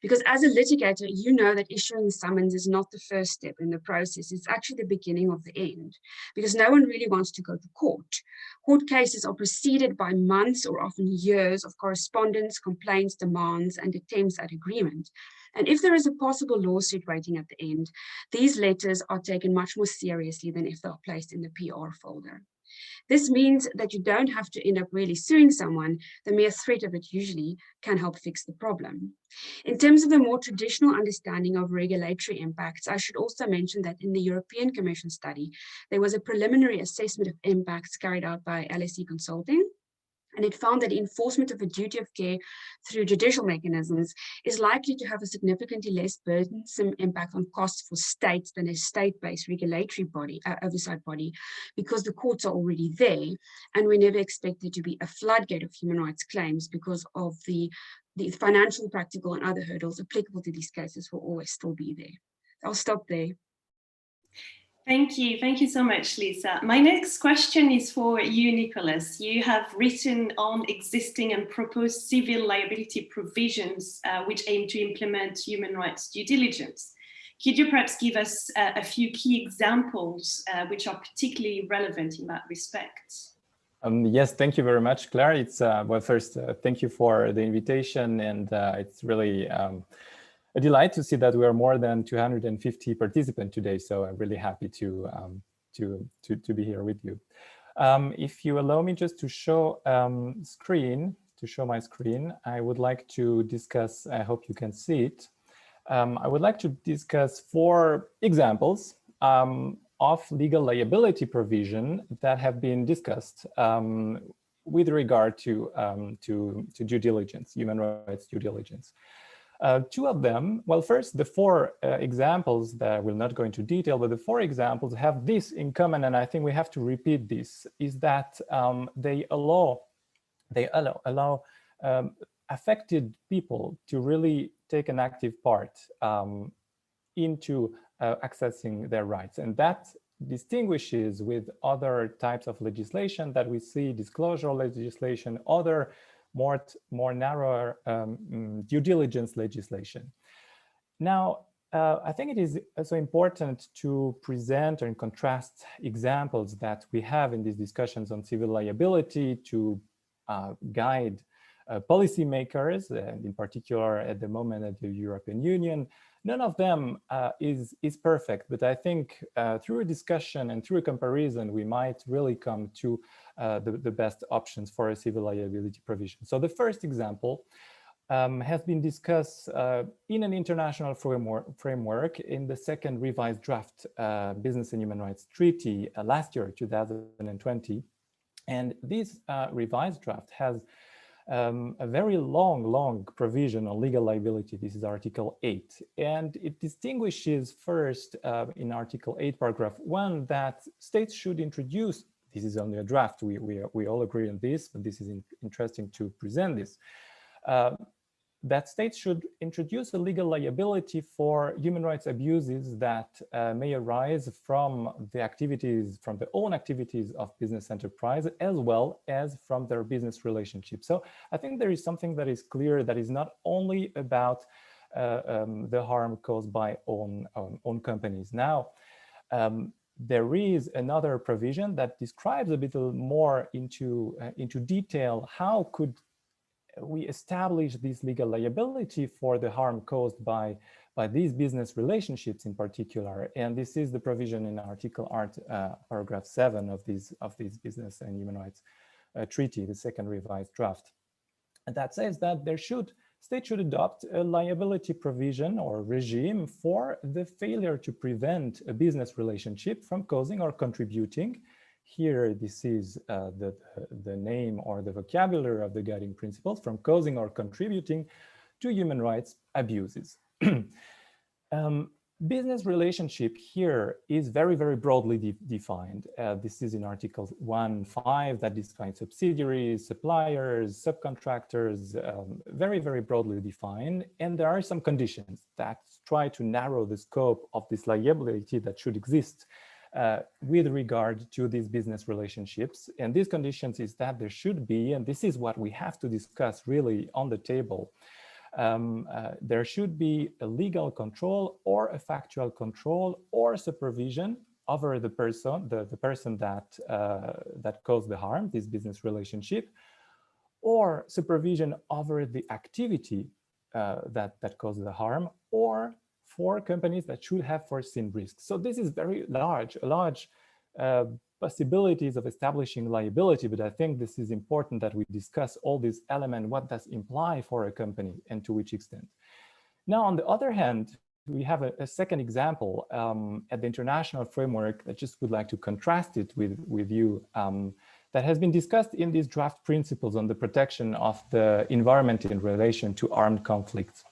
because as a litigator, you know that issuing the summons is not the first step in the process. It's actually the beginning of the end, because no one really wants to go to court. Court cases are preceded by months or often years of correspondence, complaints, demands, and attempts at agreement. And if there is a possible lawsuit waiting at the end, these letters are taken much more seriously than if they are placed in the PR folder. This means that you don't have to end up really suing someone. The mere threat of it usually can help fix the problem. In terms of the more traditional understanding of regulatory impacts, I should also mention that in the European Commission study, there was a preliminary assessment of impacts carried out by LSE Consulting, and it found that enforcement of a duty of care through judicial mechanisms is likely to have a significantly less burdensome impact on costs for states than a state-based regulatory body, oversight body, because the courts are already there, and we never expect there to be a floodgate of human rights claims because of the financial, practical, and other hurdles applicable to these cases will always still be there. I'll stop there. Thank you so much, Lisa. My next question is for you, Nicholas. You have written on existing and proposed civil liability provisions which aim to implement human rights due diligence. Could you perhaps give us a few key examples which are particularly relevant in that respect? Yes, thank you very much, Claire. It's well, first, thank you for the invitation, and it's really a delight to see that we are more than 250 participants today. So I'm really happy to be here with you. If you allow me just to show my screen, I would like to discuss. I hope you can see it. I would like to discuss 4 examples of legal liability provision that have been discussed with regard to due diligence, human rights due diligence. 2 of them, well, first, the 4 examples that I will not go into detail, but the 4 examples have this in common, and I think we have to repeat this, is that they allow affected people to really take an active part into accessing their rights. And that distinguishes with other types of legislation that we see, disclosure legislation, other more narrower due diligence legislation. Now, I think it is also important to present and contrast examples that we have in these discussions on civil liability to guide policymakers, and in particular at the moment at the European Union. None of them is perfect, but I think through a discussion and through a comparison, we might really come to the best options for a civil liability provision. So the first example has been discussed in an international framework in the second revised draft Business and Human Rights Treaty last year, 2020. And this revised draft has a very long provision on legal liability. This is Article 8. And it distinguishes first in Article 8, paragraph 1, that states should introduce this is only a draft. We all agree on this, but this is interesting to present this. That states should introduce a legal liability for human rights abuses that may arise from the activities, from the own activities of business enterprise, as well as from their business relationship. So I think there is something that is clear, that is not only about the harm caused by own companies. Now, there is another provision that describes a bit more into detail how could we establish this legal liability for the harm caused by these business relationships in particular. And this is the provision in Article paragraph 7 of this Business and Human Rights Treaty, the second revised draft. And that says that states should adopt a liability provision or regime for the failure to prevent a business relationship from causing or contributing. Here, this is the name or the vocabulary of the guiding principles, from causing or contributing to human rights abuses. Business relationship here is very, very broadly defined. This is in Article 1.5 that defines subsidiaries, suppliers, subcontractors, very, very broadly defined. And there are some conditions that try to narrow the scope of this liability that should exist with regard to these business relationships. And these conditions is that there should be, and this is what we have to discuss really on the table, there should be a legal control or a factual control or supervision over the person, the person that caused the harm, this business relationship, or supervision over the activity that caused the harm, or for companies that should have foreseen risks. So this is very large possibilities of establishing liability, but I think this is important that we discuss all these elements, what does imply for a company and to which extent. Now, on the other hand, we have a second example at the international framework that just would like to contrast it with you, that has been discussed in these draft principles on the protection of the environment in relation to armed conflicts.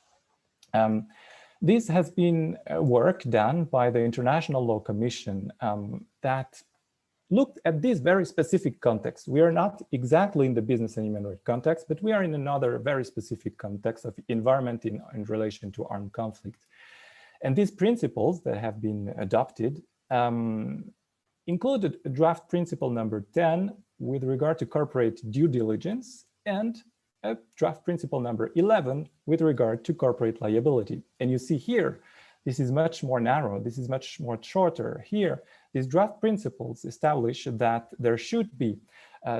This has been work done by the International Law Commission that looked at this very specific context. We are not exactly in the business and human rights context, but we are in another very specific context of environment in relation to armed conflict. And these principles that have been adopted included a draft principle number 10 with regard to corporate due diligence and a draft principle number 11 with regard to corporate liability. And you see here, this is much more narrow, this is much more shorter. Here, these draft principles establish that there should be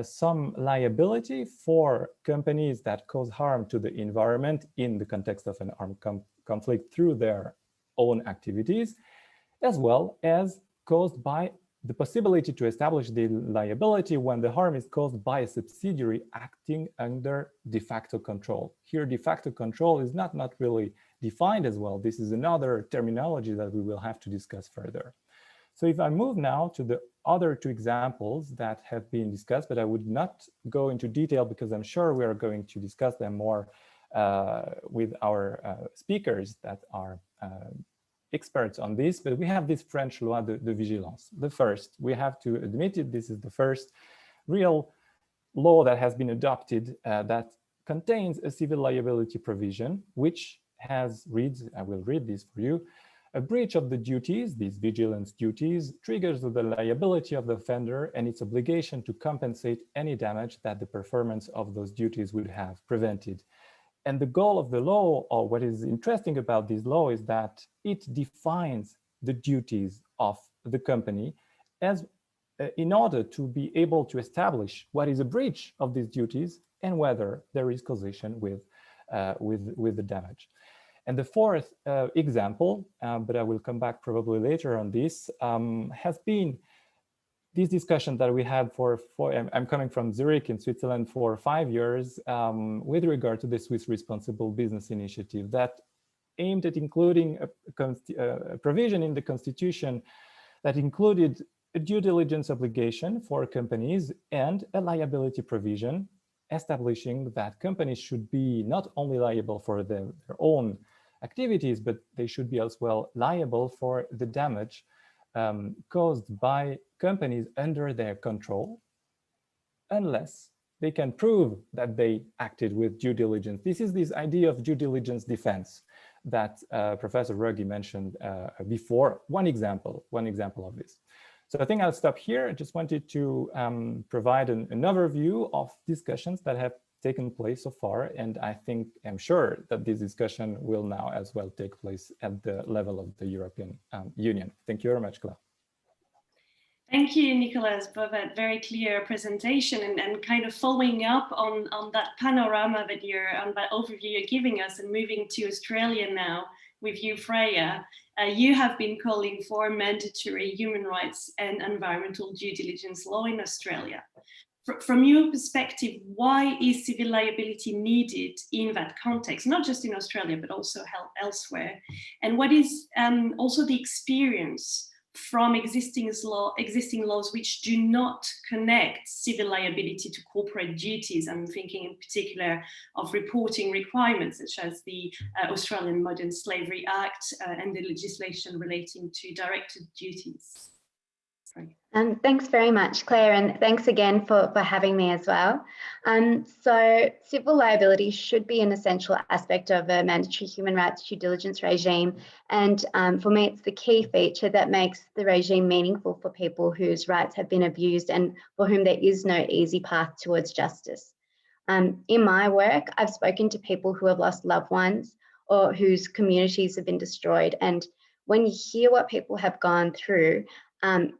some liability for companies that cause harm to the environment in the context of an armed conflict through their own activities, as well as caused by the possibility to establish the liability when the harm is caused by a subsidiary acting under de facto control. Here, de facto control is not really defined as well. This is another terminology that we will have to discuss further. So if I move now to the other two examples that have been discussed, but I would not go into detail because I'm sure we are going to discuss them more with our speakers that are experts on this, but we have this French loi de vigilance. The first, we have to admit it, this is the first real law that has been adopted that contains a civil liability provision, which reads, I will read this for you, a breach of the duties, these vigilance duties, triggers the liability of the offender and its obligation to compensate any damage that the performance of those duties would have prevented. And the goal of the law, or what is interesting about this law, is that it defines the duties of the company as in order to be able to establish what is a breach of these duties and whether there is causation with the damage. And the fourth example, but I will come back probably later on this, has been this discussion that we had I'm coming from Zurich in Switzerland for 5 years with regard to the Swiss Responsible Business Initiative that aimed at including a provision in the constitution that included a due diligence obligation for companies and a liability provision establishing that companies should be not only liable for their own activities, but they should be as well liable for the damage caused by companies under their control unless they can prove that they acted with due diligence. This is this idea of due diligence defense that Professor Ruggie mentioned before. One example of this. So I think I'll stop here. I just wanted to provide an overview of discussions that have taken place so far. And I'm sure that this discussion will now as well take place at the level of the European Union. Thank you very much, Claire. Thank you, Nicolas, for that very clear presentation and kind of following up on that panorama that on that overview you're giving us, and moving to Australia now with you, Freya. You have been calling for mandatory human rights and environmental due diligence law in Australia. From your perspective, why is civil liability needed in that context, not just in Australia, but also elsewhere? And what is also the experience from existing laws which do not connect civil liability to corporate duties? I'm thinking in particular of reporting requirements, such as the Australian Modern Slavery Act and the legislation relating to directed duties. Thanks very much, Claire, and thanks again for having me as well. So civil liability should be an essential aspect of a mandatory human rights due diligence regime. And for me, it's the key feature that makes the regime meaningful for people whose rights have been abused and for whom there is no easy path towards justice. In my work, I've spoken to people who have lost loved ones or whose communities have been destroyed. And when you hear what people have gone through,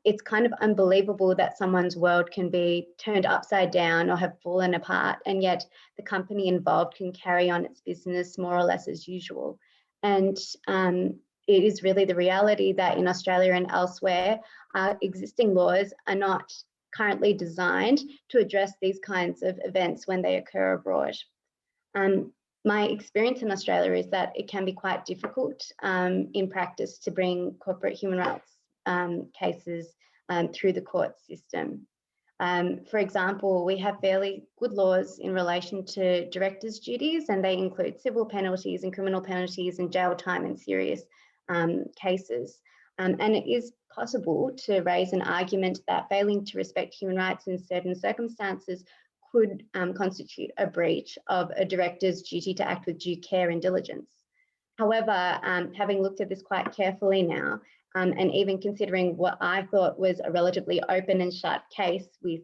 it's kind of unbelievable that someone's world can be turned upside down or have fallen apart, and yet the company involved can carry on its business more or less as usual. And it is really the reality that in Australia and elsewhere, existing laws are not currently designed to address these kinds of events when they occur abroad. My experience in Australia is that it can be quite difficult in practice to bring corporate human rights cases through the court system. For example, we have fairly good laws in relation to directors' duties, and they include civil penalties and criminal penalties and jail time in serious cases. And it is possible to raise an argument that failing to respect human rights in certain circumstances could constitute a breach of a director's duty to act with due care and diligence. However, having looked at this quite carefully now, and even considering what I thought was a relatively open and shut case with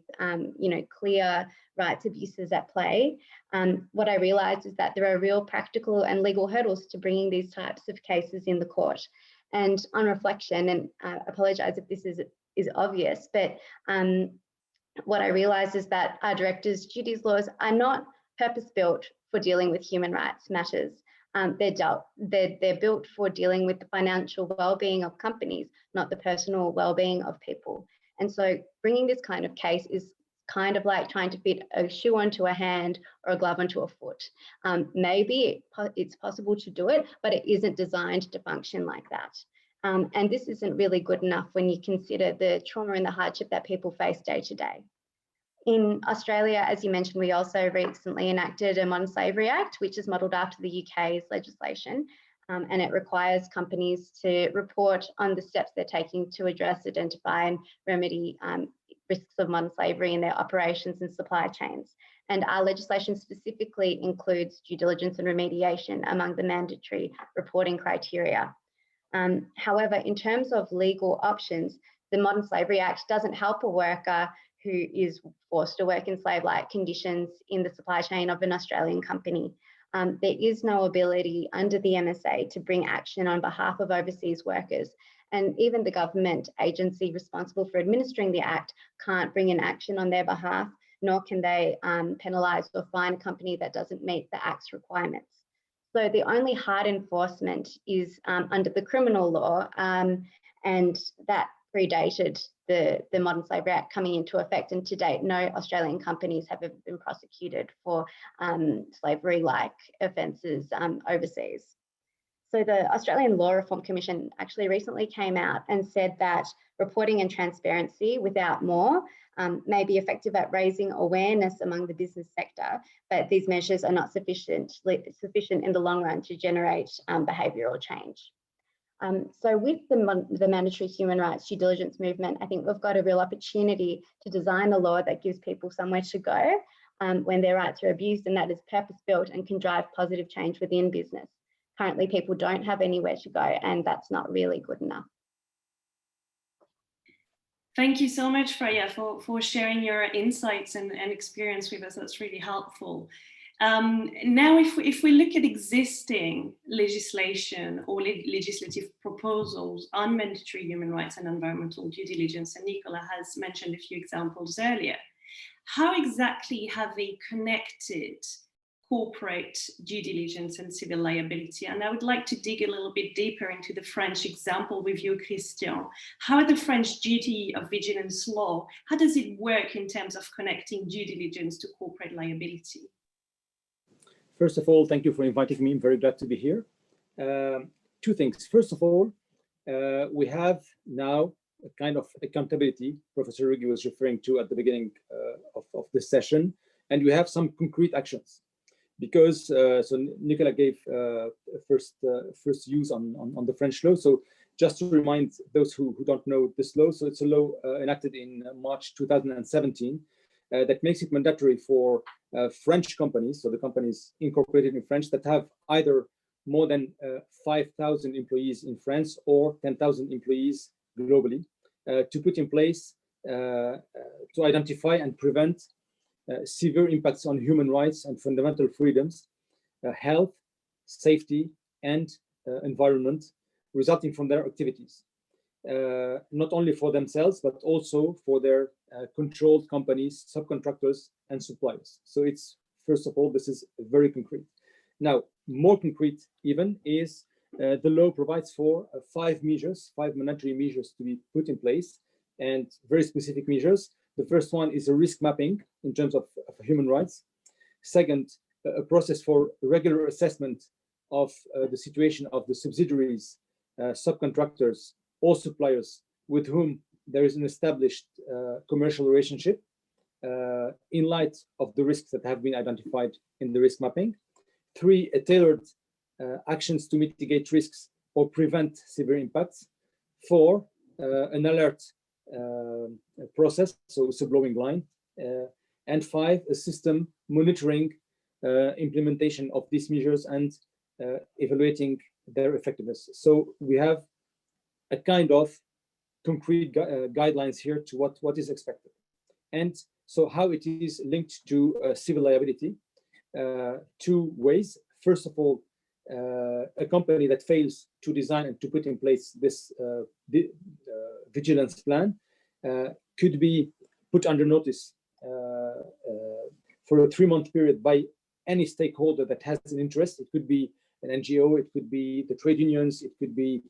clear rights abuses at play, what I realised is that there are real practical and legal hurdles to bringing these types of cases in the court. And on reflection, and I apologise if this is obvious, but what I realised is that our directors' duties laws are not purpose-built for dealing with human rights matters. They're built for dealing with the financial well-being of companies, not the personal well-being of people. And so bringing this kind of case is kind of like trying to fit a shoe onto a hand or a glove onto a foot. Maybe it's possible to do it, but it isn't designed to function like that. And this isn't really good enough when you consider the trauma and the hardship that people face day to day. In Australia, as you mentioned, we also recently enacted a Modern Slavery Act, which is modelled after the UK's legislation, and it requires companies to report on the steps they're taking to address, identify and remedy risks of modern slavery in their operations and supply chains. And our legislation specifically includes due diligence and remediation among the mandatory reporting criteria. However, in terms of legal options, the Modern Slavery Act doesn't help a worker who is forced to work in slave-like conditions in the supply chain of an Australian company. There is no ability under the MSA to bring action on behalf of overseas workers. And even the government agency responsible for administering the Act can't bring an action on their behalf, nor can they penalise or fine a company that doesn't meet the Act's requirements. So the only hard enforcement is under the criminal law, and that predated the Modern Slavery Act coming into effect, and to date, no Australian companies have ever been prosecuted for slavery-like offences overseas. So the Australian Law Reform Commission actually recently came out and said that reporting and transparency without more may be effective at raising awareness among the business sector, but these measures are not sufficient in the long run to generate behavioural change. So with the mandatory human rights due diligence movement, I think we've got a real opportunity to design a law that gives people somewhere to go when their rights are abused, and that is purpose-built and can drive positive change within business. Currently, people don't have anywhere to go, and that's not really good enough. Thank you so much, Freya, for sharing your insights and experience with us. That's really helpful. Now, if we look at existing legislation or legislative proposals on mandatory human rights and environmental due diligence, and Nicola has mentioned a few examples earlier, how exactly have they connected corporate due diligence and civil liability? And I would like to dig a little bit deeper into the French example with you, Christian. How the French duty of vigilance law, how does it work in terms of connecting due diligence to corporate liability? First of all, thank you for inviting me. I'm very glad to be here. Two things. First of all, we have now a kind of accountability Professor Ruggie was referring to at the beginning of this session, and we have some concrete actions. Because so Nicola gave first use on the French law. So just to remind those who don't know this law, so it's a law enacted in March 2017 that makes it mandatory for French companies, so the companies incorporated in France that have either more than 5,000 employees in France or 10,000 employees globally, to put in place to identify and prevent severe impacts on human rights and fundamental freedoms, health, safety, and environment resulting from their activities, not only for themselves, but also for their controlled companies, subcontractors, and suppliers. So it's, first of all, this is very concrete. Now, more concrete even is the law provides for 5 mandatory measures to be put in place, and very specific measures. The first one is a risk mapping in terms of human rights. Second, a process for regular assessment of the situation of the subsidiaries, subcontractors, or suppliers with whom there is an established commercial relationship in light of the risks that have been identified in the risk mapping. 3, a tailored actions to mitigate risks or prevent severe impacts. 4, an alert process, so whistleblowing line, and 5, a system monitoring implementation of these measures and evaluating their effectiveness. So we have a kind of concrete guidelines here to what is expected. And so how it is linked to civil liability, 2 ways. First of all, a company that fails to design and to put in place this vigilance plan could be put under notice for a 3-month period by any stakeholder that has an interest. It could be an NGO, it could be the trade unions, it could be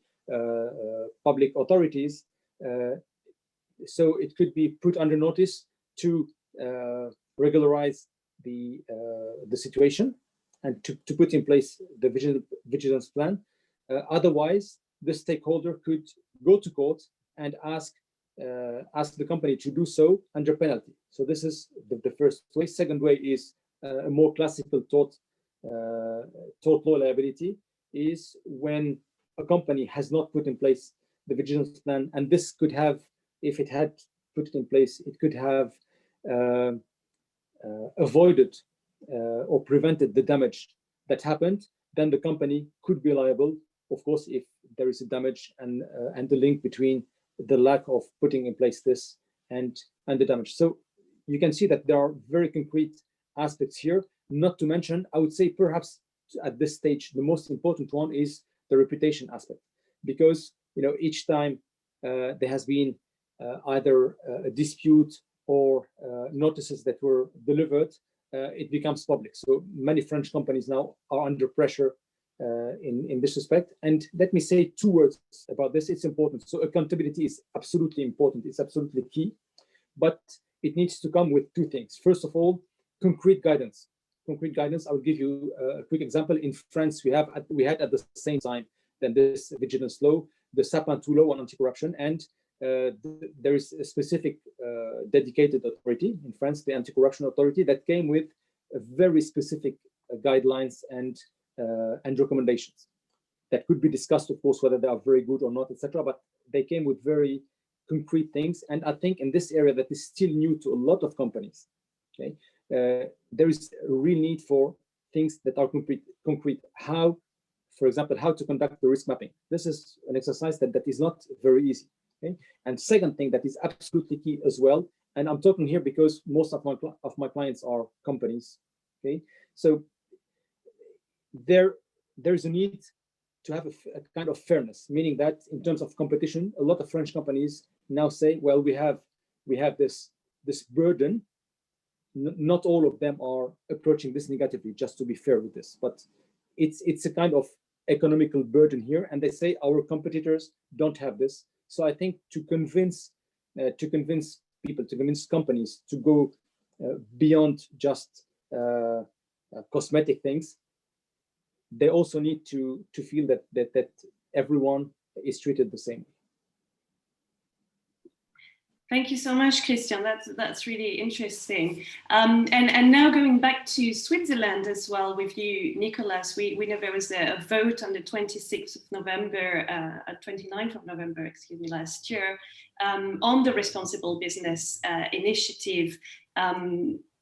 public authorities. So it could be put under notice to regularize the situation and to put in place the vigilance plan. Otherwise, the stakeholder could go to court and ask the company to do so under penalty. So this is the first way. Second way is a more classical tort law liability, is when a company has not put in place the vigilance plan, and this could have, if it had put it in place, it could have avoided or prevented the damage that happened, then the company could be liable, of course, if there is a damage and the link between the lack of putting in place this and the damage. So you can see that there are very concrete aspects here. Not to mention, I would say perhaps at this stage, the most important one is the reputation aspect, because each time there has been either a dispute or notices that were delivered, it becomes public. So many French companies now are under pressure in this respect. And let me say 2 words about this. It's important. So accountability is absolutely important. It's absolutely key, but it needs to come with 2 things. First of all, concrete guidance. Concrete guidance. I will give you a quick example. In France, we had at the same time than this vigilance law, the Sapin II law on anti-corruption, and there is a specific dedicated authority in France, the anti-corruption authority, that came with a very specific guidelines and recommendations. that could be discussed, of course, whether they are very good or not, etc. But they came with very concrete things. And I think in this area that is still new to a lot of companies, okay, there is a real need for things that are concrete. How, for example, how to conduct the risk mapping. This is an exercise that is not very easy. Okay? And second thing that is absolutely key as well, and I'm talking here because most of my clients are companies. Okay, so there's a need to have a kind of fairness, meaning that in terms of competition, a lot of French companies now say, well, we have this burden. Not all of them are approaching this negatively, just to be fair with this, but it's a kind of economical burden here, and they say our competitors don't have this. So I think to convince people, to convince companies to go beyond just cosmetic things, they also need to feel that everyone is treated the same. Thank you so much, Christian. That's really interesting. And now going back to Switzerland as well with you, Nicolas, we know there was a vote on the 26th of November, 29th of November, excuse me, last year, on the Responsible Business Initiative,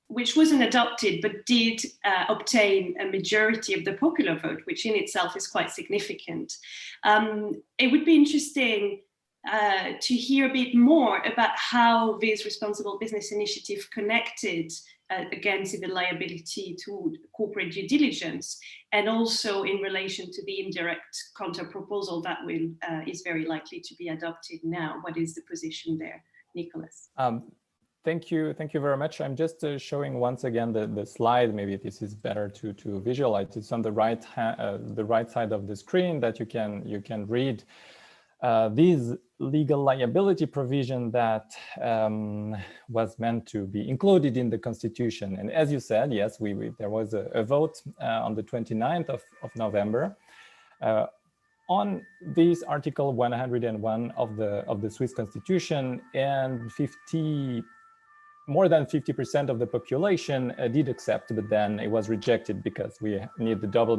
which wasn't adopted, but did obtain a majority of the popular vote, which in itself is quite significant. It would be interesting to hear a bit more about how this Responsible Business Initiative connected again civil liability to corporate due diligence, and also in relation to the indirect counter proposal that is very likely to be adopted now. What is the position there, Nicolas? Thank you very much. I'm just showing once again the slide. Maybe this is better to visualize. It's on the right side of the screen that you can read. These legal liability provision that was meant to be included in the Constitution. And as you said, yes, there was a vote on the 29th of November on this Article 101 of the Swiss Constitution, and more than 50% of the population did accept, but then it was rejected because we needed a double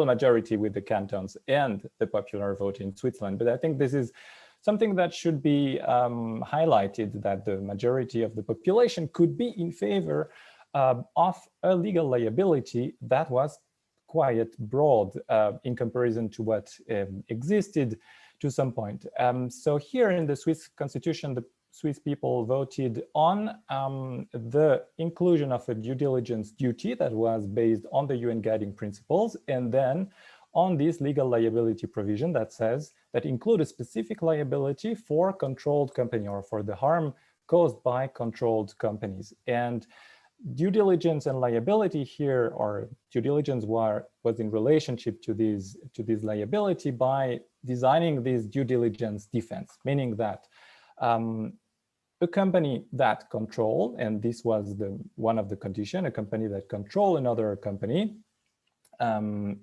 majority with the cantons and the popular vote in Switzerland. But I think this is something that should be highlighted, that the majority of the population could be in favor of a legal liability that was quite broad in comparison to what existed to some point. So here in the Swiss Constitution, the Swiss people voted on the inclusion of a due diligence duty that was based on the UN guiding principles, and then on this legal liability provision that include a specific liability for controlled company, or for the harm caused by controlled companies. And due diligence and liability here, or due diligence was in relationship to this liability by designing this due diligence defense, meaning that a company that control, and this was one of the conditions, a company that control another company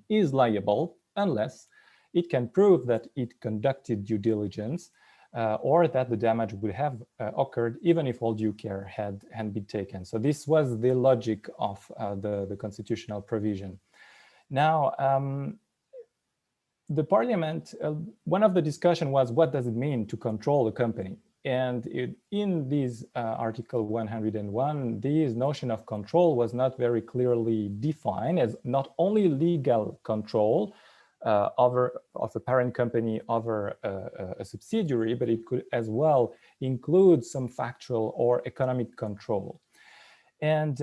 is liable unless it can prove that it conducted due diligence or that the damage would have occurred even if all due care had been taken. So this was the logic of the constitutional provision. Now, the parliament, one of the discussion was, what does it mean to control a company? And in this Article 101, this notion of control was not very clearly defined as not only legal control of a parent company over a subsidiary, but it could as well include some factual or economic control. And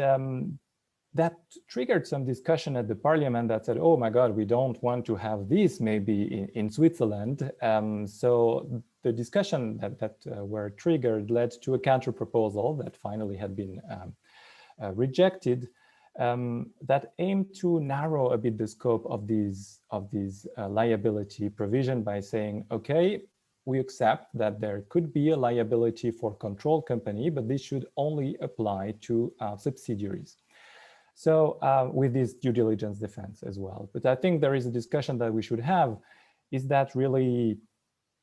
that triggered some discussion at the parliament that said, oh my God, we don't want to have this maybe in Switzerland. So the discussion that were triggered led to a counter proposal that finally had been rejected, that aimed to narrow a bit the scope of these liability provision by saying, okay, we accept that there could be a liability for controlled company, but this should only apply to subsidiaries. So with this due diligence defense as well. But I think there is a discussion that we should have, is that really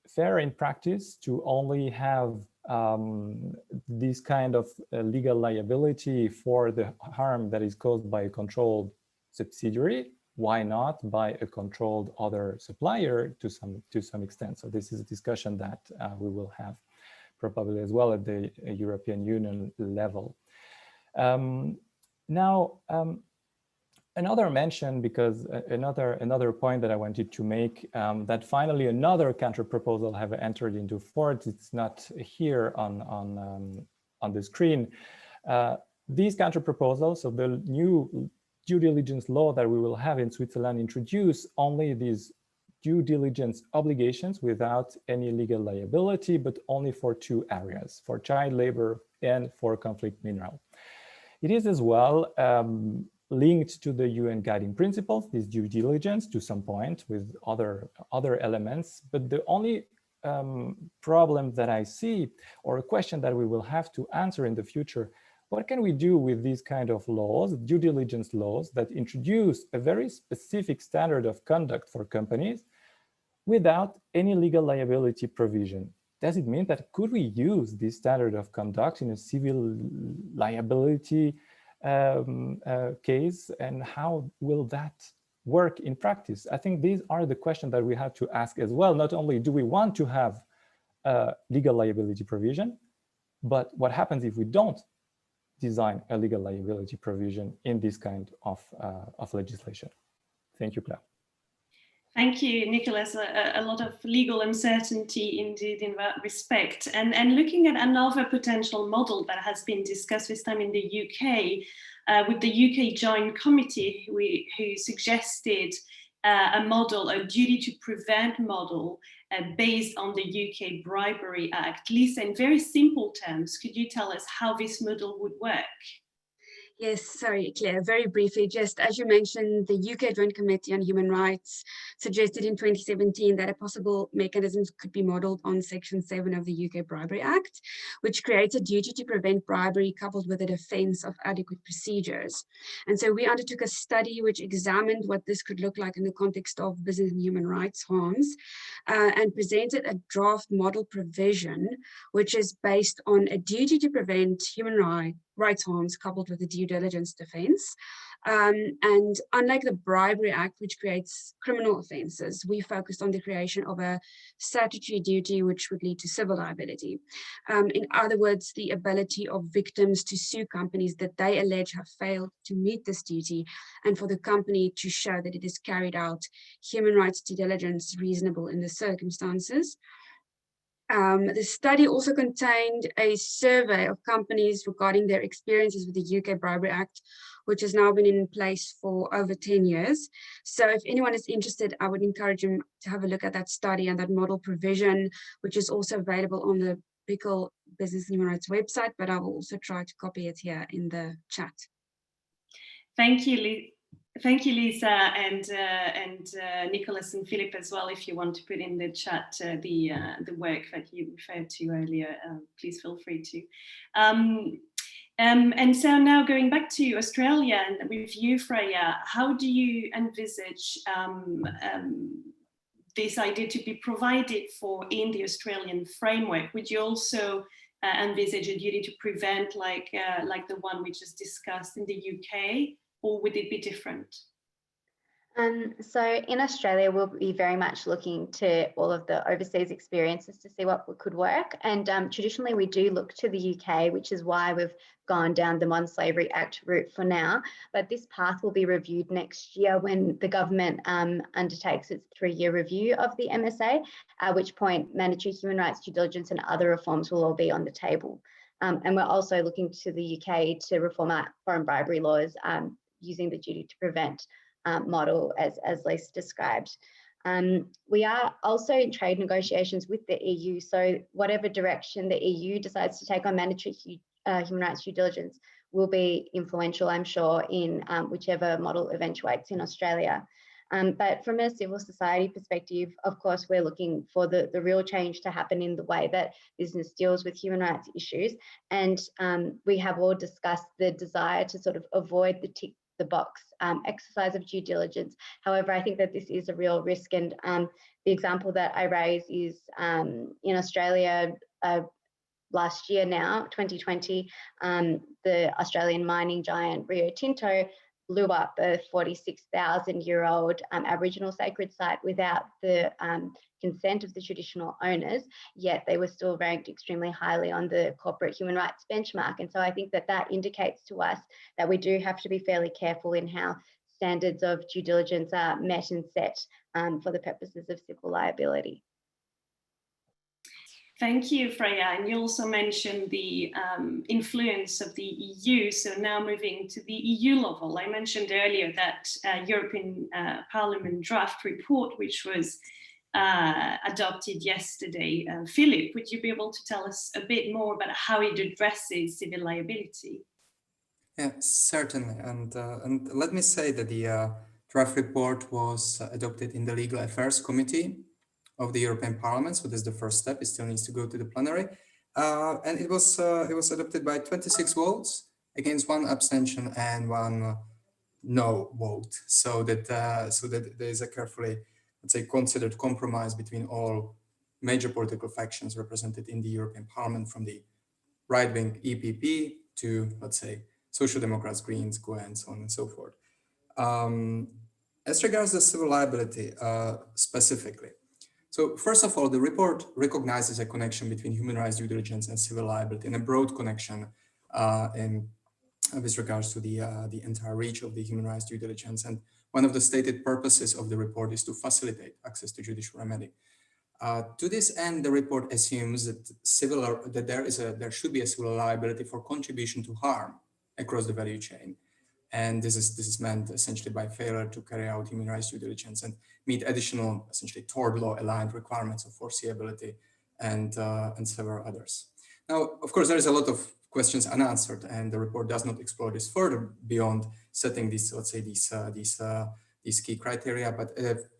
fair in practice to only have this kind of legal liability for the harm that is caused by a controlled subsidiary, why not buy a controlled other supplier to some extent? So this is a discussion that we will have probably as well at the European Union level. Another mention, because another point that I wanted to make, that finally another counter proposal have entered into force. It's not here on the screen. These counter proposals of the new due diligence law that we will have in Switzerland introduce only these due diligence obligations without any legal liability, but only for two areas, for child labor and for conflict mineral. It is as well linked to the UN guiding principles, this due diligence to some point with other elements. But the only problem that I see, or a question that we will have to answer in the future, what can we do with these kind of laws, due diligence laws that introduce a very specific standard of conduct for companies without any legal liability provision? Does it mean that could we use this standard of conduct in a civil liability case, and how will that work in practice? I think these are the questions that we have to ask as well. Not only do we want to have a legal liability provision, but what happens if we don't design a legal liability provision in this kind of legislation? Thank you, Claire. Thank you, Nicholas. A lot of legal uncertainty indeed in that respect. And looking at another potential model that has been discussed this time in the UK, with the UK Joint Committee, who suggested a model, a duty to prevent model based on the UK Bribery Act. Lisa, in very simple terms, could you tell us how this model would work? Yes, sorry, Claire, very briefly, just as you mentioned, the UK Joint Committee on Human Rights suggested in 2017 that a possible mechanism could be modelled on Section 7 of the UK Bribery Act, which creates a duty to prevent bribery coupled with a defence of adequate procedures. And so we undertook a study which examined what this could look like in the context of business and human rights harms, and presented a draft model provision, which is based on a duty to prevent human rights harms coupled with a due diligence defense. And unlike the Bribery Act, which creates criminal offenses, we focused on the creation of a statutory duty which would lead to civil liability. In other words, the ability of victims to sue companies that they allege have failed to meet this duty, and for the company to show that it has carried out human rights due diligence reasonable in the circumstances. The study also contained a survey of companies regarding their experiences with the UK Bribery Act, which has now been in place for over 10 years. So if anyone is interested, I would encourage them to have a look at that study and that model provision, which is also available on the BICL Business and Human Rights website, but I will also try to copy it here in the chat. Thank you, Thank you, Lisa, and Nicholas and Philip as well. If you want to put in the chat the work that you referred to earlier, please feel free to. And so now going back to Australia and with you, Freya, how do you envisage this idea to be provided for in the Australian framework? Would you also envisage a duty to prevent like the one we just discussed in the UK? Or would it be different? So in Australia, we'll be very much looking to all of the overseas experiences to see what could work. And traditionally, we do look to the UK, which is why we've gone down the Modern Slavery Act route for now. But this path will be reviewed next year when the government undertakes its 3-year review of the MSA, at which point mandatory human rights due diligence and other reforms will all be on the table. And we're also looking to the UK to reform our foreign bribery laws using the duty to prevent model as Lisa described. We are also in trade negotiations with the EU, so whatever direction the EU decides to take on mandatory human rights due diligence will be influential, I'm sure, in whichever model eventuates in Australia. But from a civil society perspective, of course, we're looking for the real change to happen in the way that business deals with human rights issues. And we have all discussed the desire to sort of avoid the tick the box exercise of due diligence. However, I think that this is a real risk, and the example that I raise is in Australia last year now, 2020, the Australian mining giant Rio Tinto blew up a 46,000-year-old Aboriginal sacred site without the consent of the traditional owners, yet they were still ranked extremely highly on the corporate human rights benchmark. And so I think that that indicates to us that we do have to be fairly careful in how standards of due diligence are met and set for the purposes of civil liability. Thank you, Freya. And you also mentioned the influence of the EU. So now moving to the EU level, I mentioned earlier that European Parliament draft report, which was adopted yesterday. Philip, would you be able to tell us a bit more about how it addresses civil liability? Yeah, certainly. And let me say that the draft report was adopted in the Legal Affairs Committee of the European Parliament. So this is the first step. It still needs to go to the plenary. And it was adopted by 26 votes against 1 abstention and 1 no vote. So that there is a carefully, let's say, considered compromise between all major political factions represented in the European Parliament, from the right-wing EPP to, let's say, Social Democrats, Greens, GUE, and so on and so forth. As regards the civil liability specifically, so first of all, the report recognizes a connection between human rights due diligence and civil liability, and a broad connection with regards to the entire reach of the human rights due diligence. And one of the stated purposes of the report is to facilitate access to judicial remedy. To this end, the report assumes that there should be a civil liability for contribution to harm across the value chain. And this is meant essentially by failure to carry out human rights due diligence and meet additional, essentially, tort law aligned requirements of foreseeability and several others. Now, of course, there is a lot of questions unanswered, and the report does not explore this further beyond setting these, let's say, these key criteria. But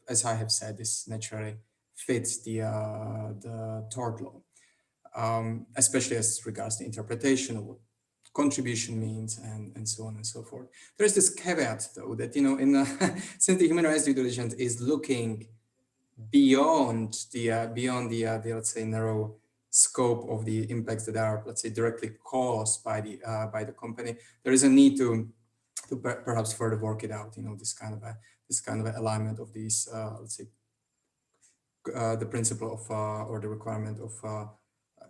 as I have said, this naturally fits the tort law, especially as regards the interpretation of what contribution means and so on and so forth. There is this caveat, though, that, you know, since the human rights due diligence is looking beyond the let's say, narrow scope of the impacts that are, let's say, directly caused by the company, there is a need to perhaps further work it out. You know, this kind of alignment of these, let's say, the principle of or the requirement of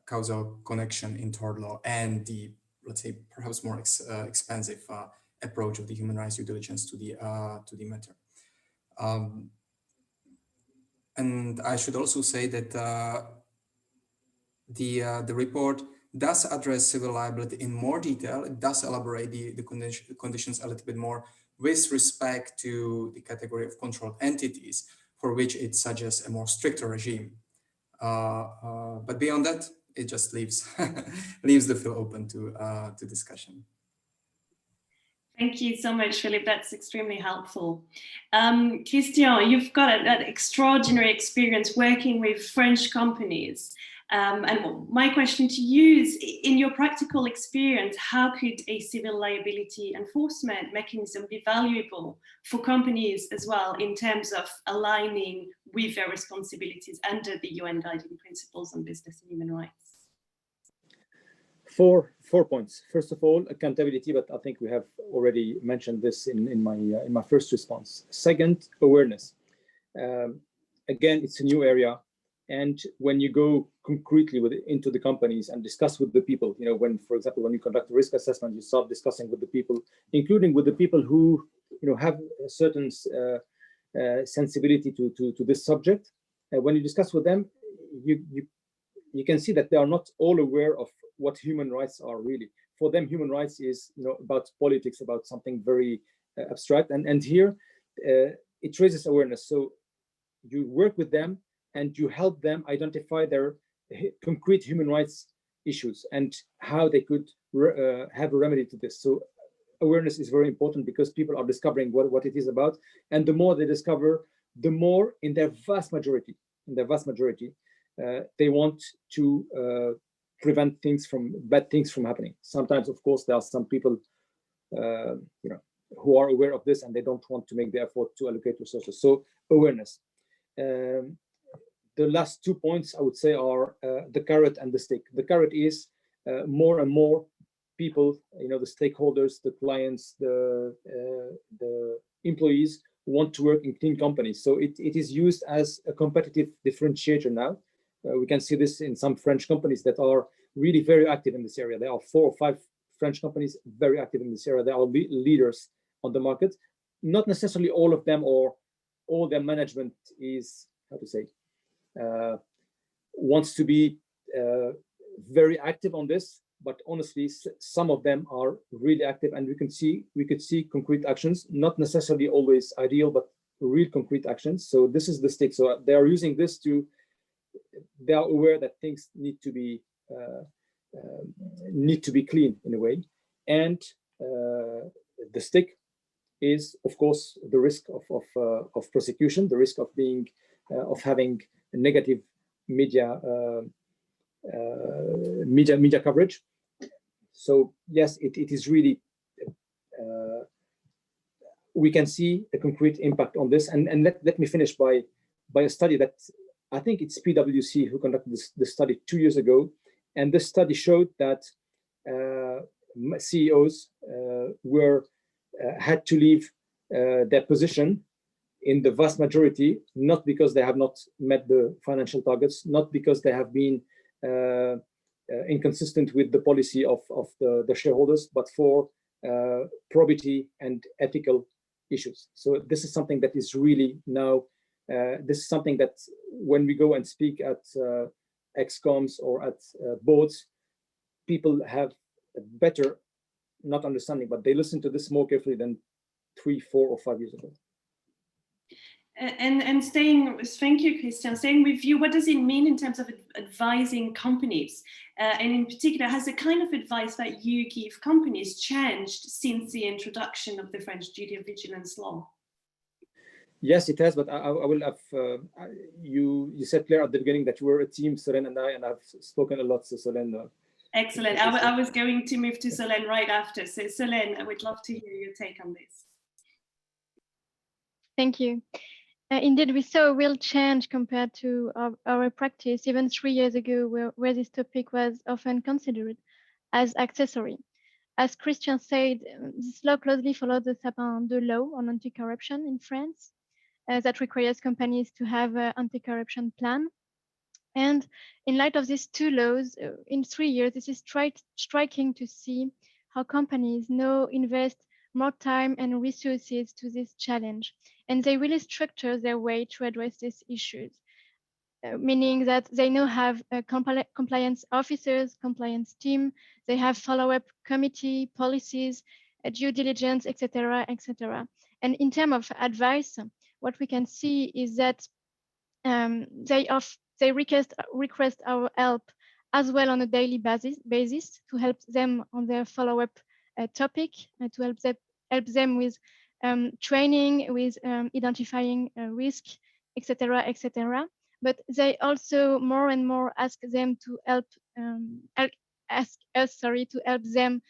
causal connection in tort law and the, let's say, perhaps more expensive approach of the human rights due diligence to the matter. And I should also say that the report does address civil liability in more detail. It does elaborate the conditions a little bit more with respect to the category of controlled entities, for which it suggests a more stricter regime. But beyond that, it just leaves the field open to discussion. Thank you so much, Philip. That's extremely helpful. Christian, you've got an extraordinary experience working with French companies. And my question to you is, in your practical experience, how could a civil liability enforcement mechanism be valuable for companies as well, in terms of aligning with their responsibilities under the UN Guiding Principles on Business and Human Rights? Four points. First of all, accountability, but I think we have already mentioned this in my first response. Second, awareness. Again, it's a new area, and when you go concretely into the companies and discuss with the people, you know, for example, when you conduct a risk assessment, you start discussing with the people, including with the people who, you know, have a certain sensibility to this subject. When you discuss with them, you can see that they are not all aware of what human rights are really. For them, human rights is, you know, about politics, about something very abstract. And here it raises awareness. So you work with them and you help them identify their concrete human rights issues and how they could have a remedy to this. So awareness is very important, because people are discovering what it is about. And the more they discover, the more, in their vast majority, they want to prevent bad things from happening. Sometimes, of course, there are some people, you know, who are aware of this and they don't want to make the effort to allocate resources. So awareness. The last 2 points I would say are the carrot and the stick. The carrot is more and more people, the stakeholders, the clients, the employees want to work in clean companies. So it is used as a competitive differentiator now. We can see this in some French companies that are really very active in this area. There are 4 or 5 French companies very active in this area. They are leaders on the market. Not necessarily all of them or all their management is, how to say, wants to be very active on this, but honestly, some of them are really active, and we could see concrete actions, not necessarily always ideal, but real concrete actions. So this is the stake. So they are using this they are aware that things need to be clean in a way, and the stake is, of course, the risk of prosecution, the risk of having negative media coverage. So yes, it is really we can see a concrete impact on this. And let me finish by a study that I think it's PwC who conducted this study 2 years ago, and this study showed that CEOs had to leave their position in the vast majority, not because they have not met the financial targets, not because they have been inconsistent with the policy of the shareholders, but for probity and ethical issues. So this is something that is really now, this is something that when we go and speak at ExComs or at boards, people have a better, not understanding, but they listen to this more carefully than 3, 4, or 5 years ago. And thank you, Christian. Staying with you, what does it mean in terms of advising companies? And in particular, has the kind of advice that you give companies changed since the introduction of the French duty of vigilance law? Yes, it has, but I will have, you said, Claire, at the beginning that you were a team, Solène and I, and I've spoken a lot, so Solène. Excellent. I was going to move to Solène right after. So Solène, I would love to hear your take on this. Thank you. Indeed, we saw a real change compared to our practice even 3 years ago, where this topic was often considered as accessory. As Christian said, this law closely follows the Sapin 2 law on anti-corruption in France that requires companies to have an anti-corruption plan. And in light of these 2 laws, in 3 years, this is striking to see how companies now invest more time and resources to this challenge. And they really structure their way to address these issues, meaning that they now have compliance officers, compliance team, they have follow-up committee, policies, due diligence, etc., etc. And in terms of advice, what we can see is that they request our help as well on a daily basis to help them on their follow-up topic, to help them with training, with identifying risk, etc., etc. But they also more and more ask them to help to help them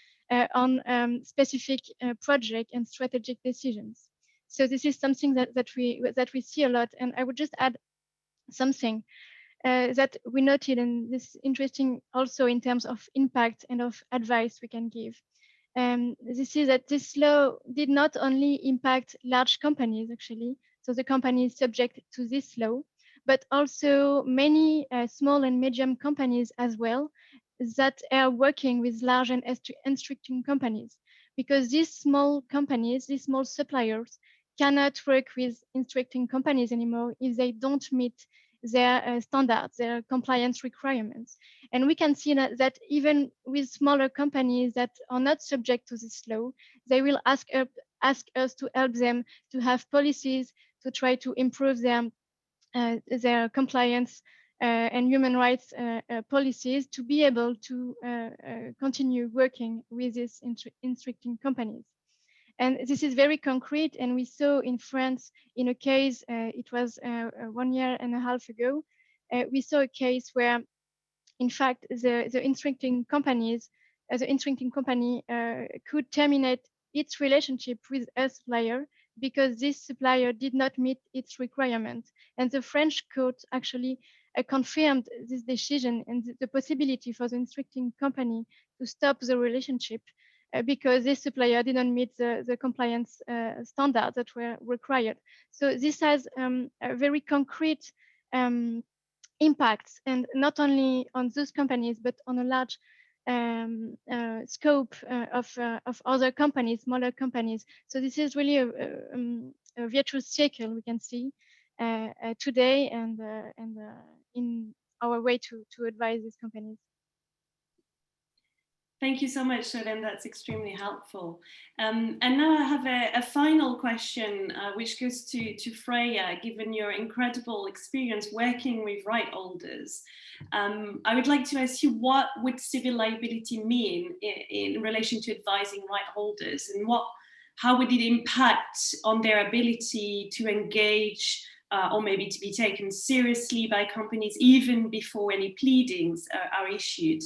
on specific project and strategic decisions. So this is something that we see a lot. And I would just add something that we noted, and this is interesting also in terms of impact and of advice we can give. This is that this law did not only impact large companies, actually, so the companies subject to this law, but also many small and medium companies as well that are working with large and instructing companies, because these small companies, these small suppliers, cannot work with instructing companies anymore if they don't meet their standards, their compliance requirements. And we can see that even with smaller companies that are not subject to this law, they will ask us to help them to have policies to try to improve their compliance and human rights policies to be able to continue working with these instructing companies. And this is very concrete, and we saw in France in a case, it was 1.5 years ago, we saw a case where, in fact, the instructing company could terminate its relationship with a supplier because this supplier did not meet its requirement. And the French court actually confirmed this decision and the possibility for the instructing company to stop the relationship because this supplier didn't meet the compliance standards that were required. So this has a very concrete impacts, and not only on those companies, but on a large scope of other companies, smaller companies. So this is really a virtuous cycle we can see today and in our way to advise these companies. Thank you so much, Solen. That's extremely helpful. And now I have a final question, which goes to Freya, given your incredible experience working with right holders. I would like to ask you, what would civil liability mean in relation to advising right holders, and how would it impact on their ability to engage or maybe to be taken seriously by companies even before any pleadings are issued?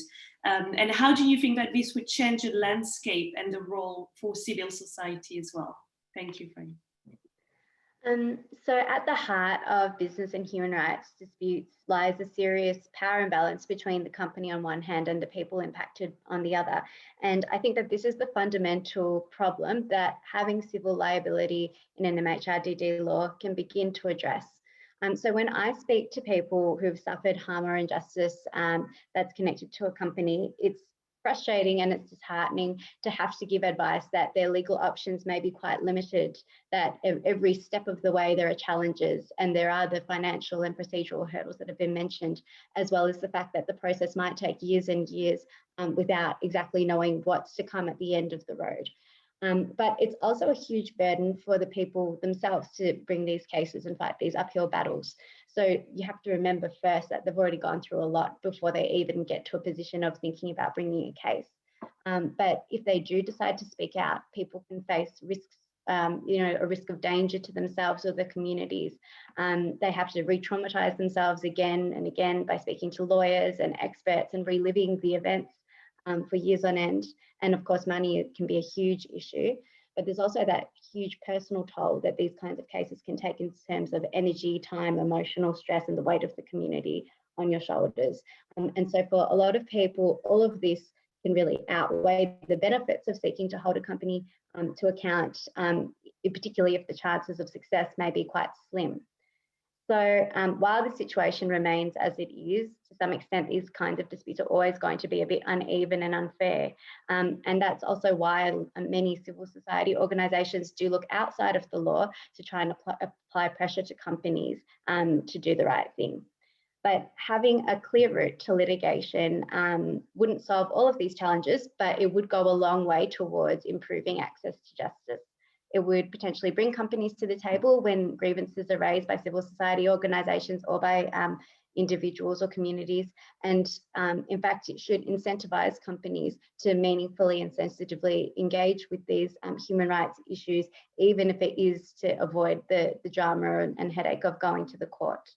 And how do you think that this would change the landscape and the role for civil society as well? Thank you, Frank. So at the heart of business and human rights disputes lies a serious power imbalance between the company on one hand and the people impacted on the other. And I think that this is the fundamental problem that having civil liability in an MHRDD law can begin to address. So when I speak to people who've suffered harm or injustice that's connected to a company, it's frustrating and it's disheartening to have to give advice that their legal options may be quite limited, that every step of the way there are challenges, and there are the financial and procedural hurdles that have been mentioned, as well as the fact that the process might take years and years without exactly knowing what's to come at the end of the road. But it's also a huge burden for the people themselves to bring these cases and fight these uphill battles. So you have to remember first that they've already gone through a lot before they even get to a position of thinking about bringing a case. But if they do decide to speak out, people can face risks, a risk of danger to themselves or their communities. They have to re-traumatize themselves again and again by speaking to lawyers and experts and reliving the events for years on end. And of course, money can be a huge issue, but there's also that huge personal toll that these kinds of cases can take in terms of energy, time, emotional stress, and the weight of the community on your shoulders. And so for a lot of people, all of this can really outweigh the benefits of seeking to hold a company to account, particularly if the chances of success may be quite slim. So while the situation remains as it is, to some extent, these kinds of disputes are always going to be a bit uneven and unfair. And that's also why many civil society organisations do look outside of the law to try and apply pressure to companies to do the right thing. But having a clear route to litigation wouldn't solve all of these challenges, but it would go a long way towards improving access to justice. It would potentially bring companies to the table when grievances are raised by civil society organisations or by individuals or communities. And in fact, it should incentivise companies to meaningfully and sensitively engage with these human rights issues, even if it is to avoid the drama and headache of going to the court.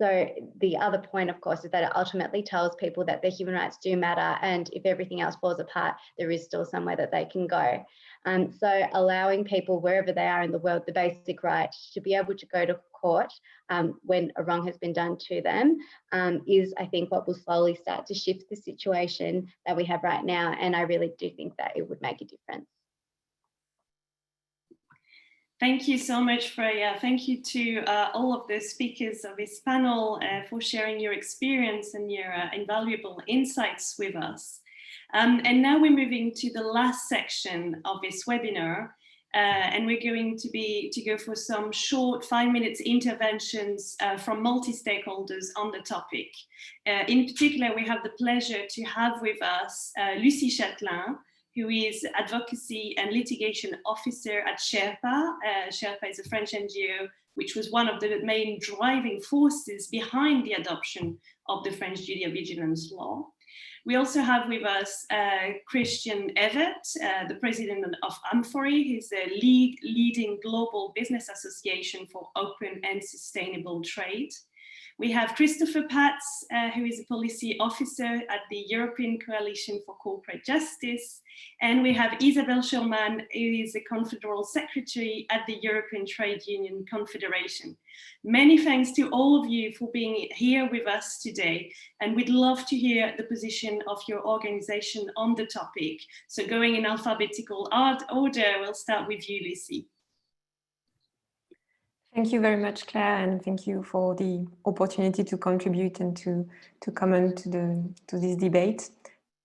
So the other point, of course, is that it ultimately tells people that their human rights do matter, and if everything else falls apart, there is still somewhere that they can go. So allowing people wherever they are in the world the basic right to be able to go to court when a wrong has been done to them is, I think, what will slowly start to shift the situation that we have right now. And I really do think that it would make a difference. Thank you so much, Freya. Thank you to all of the speakers of this panel for sharing your experience and your invaluable insights with us. And now we're moving to the last section of this webinar, and we're going to go for some short 5-minute interventions from multi-stakeholders on the topic. In particular, we have the pleasure to have with us Lucie Chatelain, who is Advocacy and Litigation Officer at Sherpa. Sherpa is a French NGO, which was one of the main driving forces behind the adoption of the French due diligence law. We also have with us Christian Evert, the president of Amfori. He's a leading global business association for open and sustainable trade. We have Christopher Patz, who is a policy officer at the European Coalition for Corporate Justice. And we have Isabel Schurman, who is a confederal secretary at the European Trade Union Confederation. Many thanks to all of you for being here with us today. And we'd love to hear the position of your organization on the topic. So going in alphabetical order, we'll start with you, Lucy. Thank you very much, Claire, and thank you for the opportunity to contribute and to comment to this debate.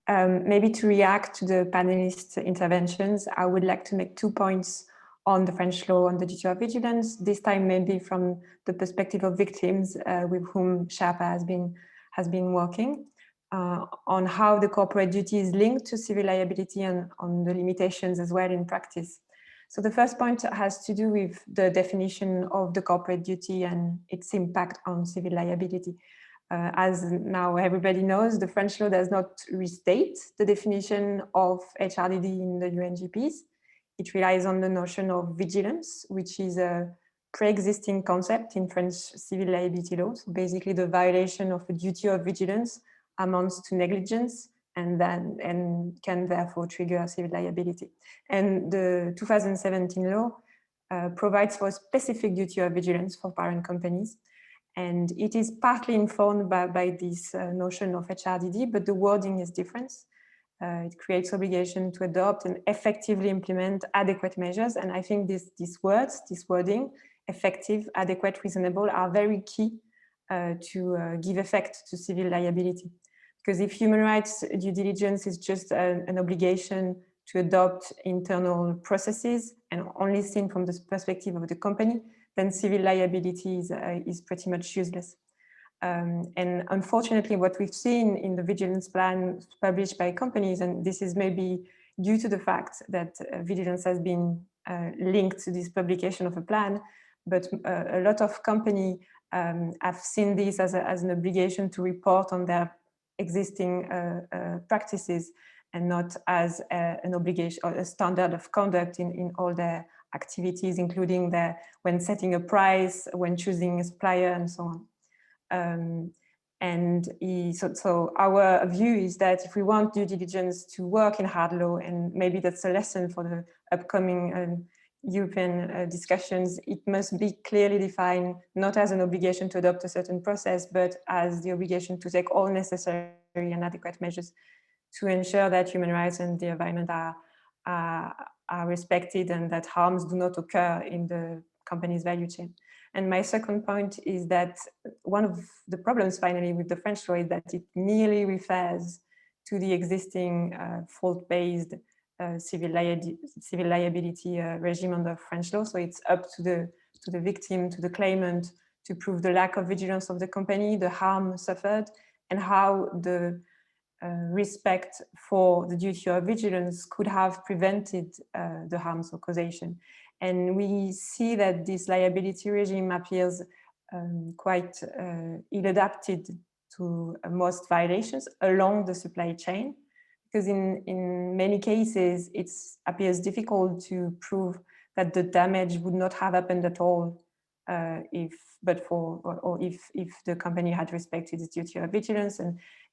Maybe to react to the panelists' interventions, I would like to make 2 points on the French law on the duty of vigilance, this time maybe from the perspective of victims with whom Sherpa has been working, on how the corporate duty is linked to civil liability and on the limitations as well in practice. So the first point has to do with the definition of the corporate duty and its impact on civil liability. As now everybody knows, the French law does not restate the definition of HRDD in the UNGPs. It relies on the notion of vigilance, which is a pre-existing concept in French civil liability law. So basically the violation of a duty of vigilance amounts to negligence and can therefore trigger civil liability. And the 2017 law provides for a specific duty of vigilance for parent companies. And it is partly informed by this notion of HRDD, but the wording is different. It creates obligation to adopt and effectively implement adequate measures. And I think this wording, effective, adequate, reasonable, are very key to give effect to civil liability. Because if human rights due diligence is just an obligation to adopt internal processes and only seen from the perspective of the company, then civil liability is pretty much useless. And unfortunately, what we've seen in the vigilance plan published by companies, and this is maybe due to the fact that vigilance has been linked to this publication of a plan, but a lot of companies have seen this as an obligation to report on their existing practices and not as an obligation or a standard of conduct in all their activities, including when setting a price, when choosing a supplier, and so on. So our view is that if we want due diligence to work in hard law, and maybe that's a lesson for the upcoming European discussions, it must be clearly defined, not as an obligation to adopt a certain process, but as the obligation to take all necessary and adequate measures to ensure that human rights and the environment are respected and that harms do not occur in the company's value chain. And my second point is that one of the problems finally with the French law is that it merely refers to the existing fault-based civil liability regime under French law. So it's up to the victim, to the claimant, to prove the lack of vigilance of the company, the harm suffered, and how the respect for the duty of vigilance could have prevented the harms or causation. And we see that this liability regime appears quite ill-adapted to most violations along the supply chain, because in many cases, it appears difficult to prove that the damage would not have happened at all if the company had respected its duty of vigilance.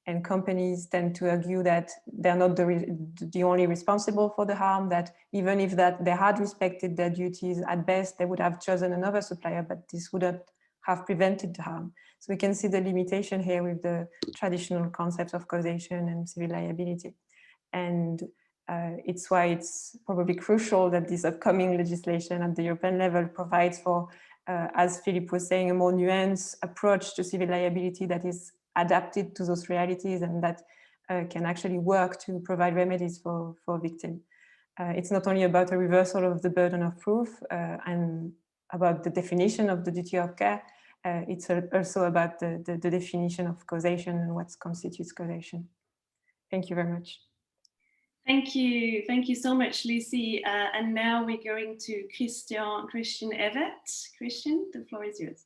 And companies tend to argue that they're not the only responsible for the harm, that even if they had respected their duties, at best, they would have chosen another supplier, but this wouldn't have prevented the harm. So we can see the limitation here with the traditional concepts of causation and civil liability. And it's why it's probably crucial that this upcoming legislation at the European level provides for, as Philippe was saying, a more nuanced approach to civil liability that is adapted to those realities and that can actually work to provide remedies for victims. It's not only about a reversal of the burden of proof and about the definition of the duty of care, it's also about the definition of causation and what constitutes causation. Thank you very much. Thank you so much, Lucy. And now we're going to Christian Evert. Christian, the floor is yours.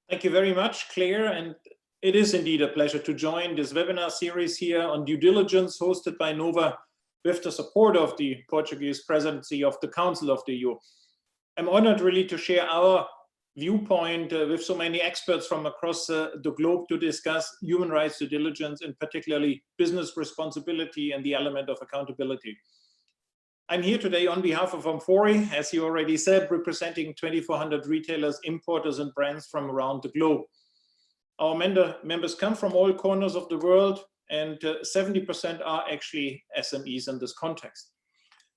Thank you very much, Claire. And it is indeed a pleasure to join this webinar series here on due diligence hosted by NOVA with the support of the Portuguese Presidency of the Council of the EU. I'm honored really to share our viewpoint with so many experts from across the globe to discuss human rights due diligence, and particularly business responsibility and the element of accountability. I'm here today on behalf of Amfori, as you already said, representing 2,400 retailers, importers, and brands from around the globe. Our members come from all corners of the world, and 70% are actually SMEs in this context.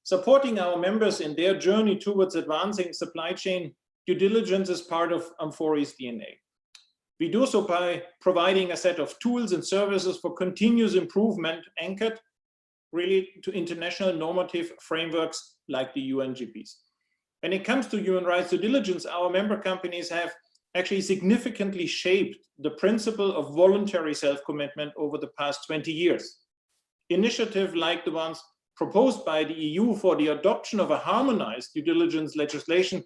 Supporting our members in their journey towards advancing supply chain due diligence is part of Amfori's DNA. We do so by providing a set of tools and services for continuous improvement anchored really to international normative frameworks like the UNGPs. When it comes to human rights due diligence, our member companies have actually significantly shaped the principle of voluntary self-commitment over the past 20 years. Initiatives like the ones proposed by the EU for the adoption of a harmonized due diligence legislation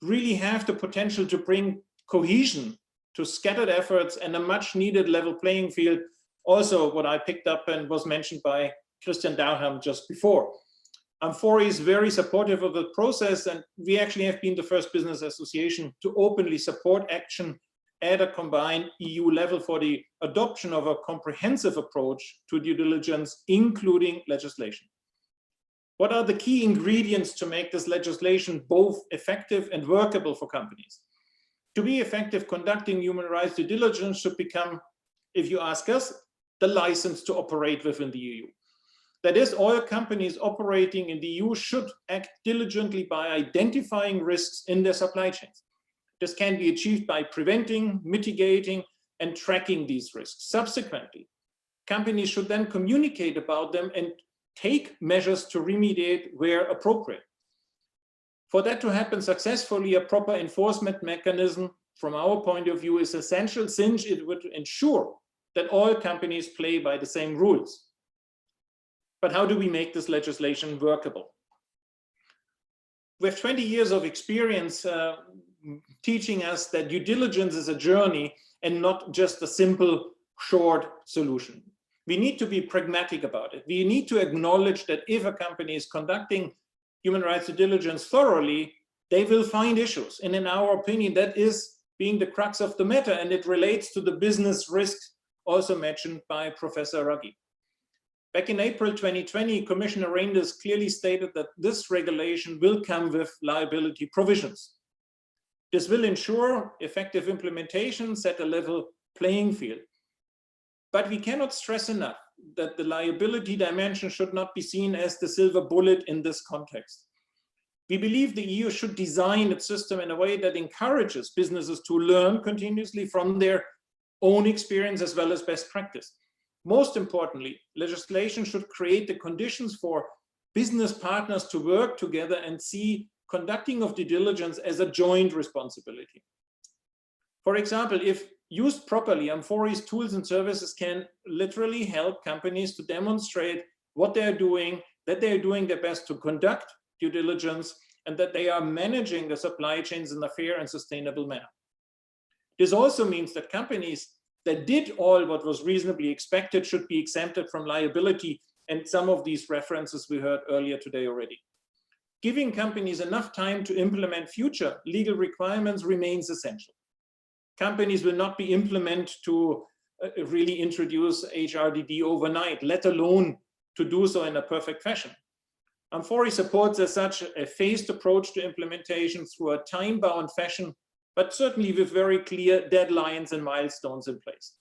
really have the potential to bring cohesion to scattered efforts and a much needed level playing field. Also, what I picked up and was mentioned by Christian Darham just before. Amfori is very supportive of the process, and we actually have been the first business association to openly support action at a combined EU level for the adoption of a comprehensive approach to due diligence, including legislation. What are the key ingredients to make this legislation both effective and workable for companies? To be effective, conducting human rights due diligence should become, if you ask us, the license to operate within the EU. That is, all companies operating in the EU should act diligently by identifying risks in their supply chains. This can be achieved by preventing, mitigating, and tracking these risks. Subsequently, companies should then communicate about them and take measures to remediate where appropriate. For that to happen successfully, a proper enforcement mechanism, from our point of view, is essential, since it would ensure that all companies play by the same rules. But how do we make this legislation workable? With 20 years of experience teaching us that due diligence is a journey and not just a simple, short solution. We need to be pragmatic about it. We need to acknowledge that if a company is conducting human rights due diligence thoroughly, they will find issues. And in our opinion, that is being the crux of the matter, and it relates to the business risks also mentioned by Professor Ruggie. Back in April 2020, Commissioner Reinders clearly stated that this regulation will come with liability provisions. This will ensure effective implementation, set a level playing field. But we cannot stress enough that the liability dimension should not be seen as the silver bullet in this context. We believe the EU should design its system in a way that encourages businesses to learn continuously from their own experience as well as best practice. Most importantly, legislation should create the conditions for business partners to work together and see conducting of due diligence as a joint responsibility. For example, if used properly, Amfori's tools and services can literally help companies to demonstrate what they're doing, that they're doing their best to conduct due diligence, and that they are managing the supply chains in a fair and sustainable manner. This also means that companies that did all what was reasonably expected should be exempted from liability, and some of these references we heard earlier today already. Giving companies enough time to implement future legal requirements remains essential. Companies will not be implemented to really introduce HRDD overnight, let alone to do so in a perfect fashion. Amfori supports as such a phased approach to implementation through a time-bound fashion, but certainly with very clear deadlines and milestones in place.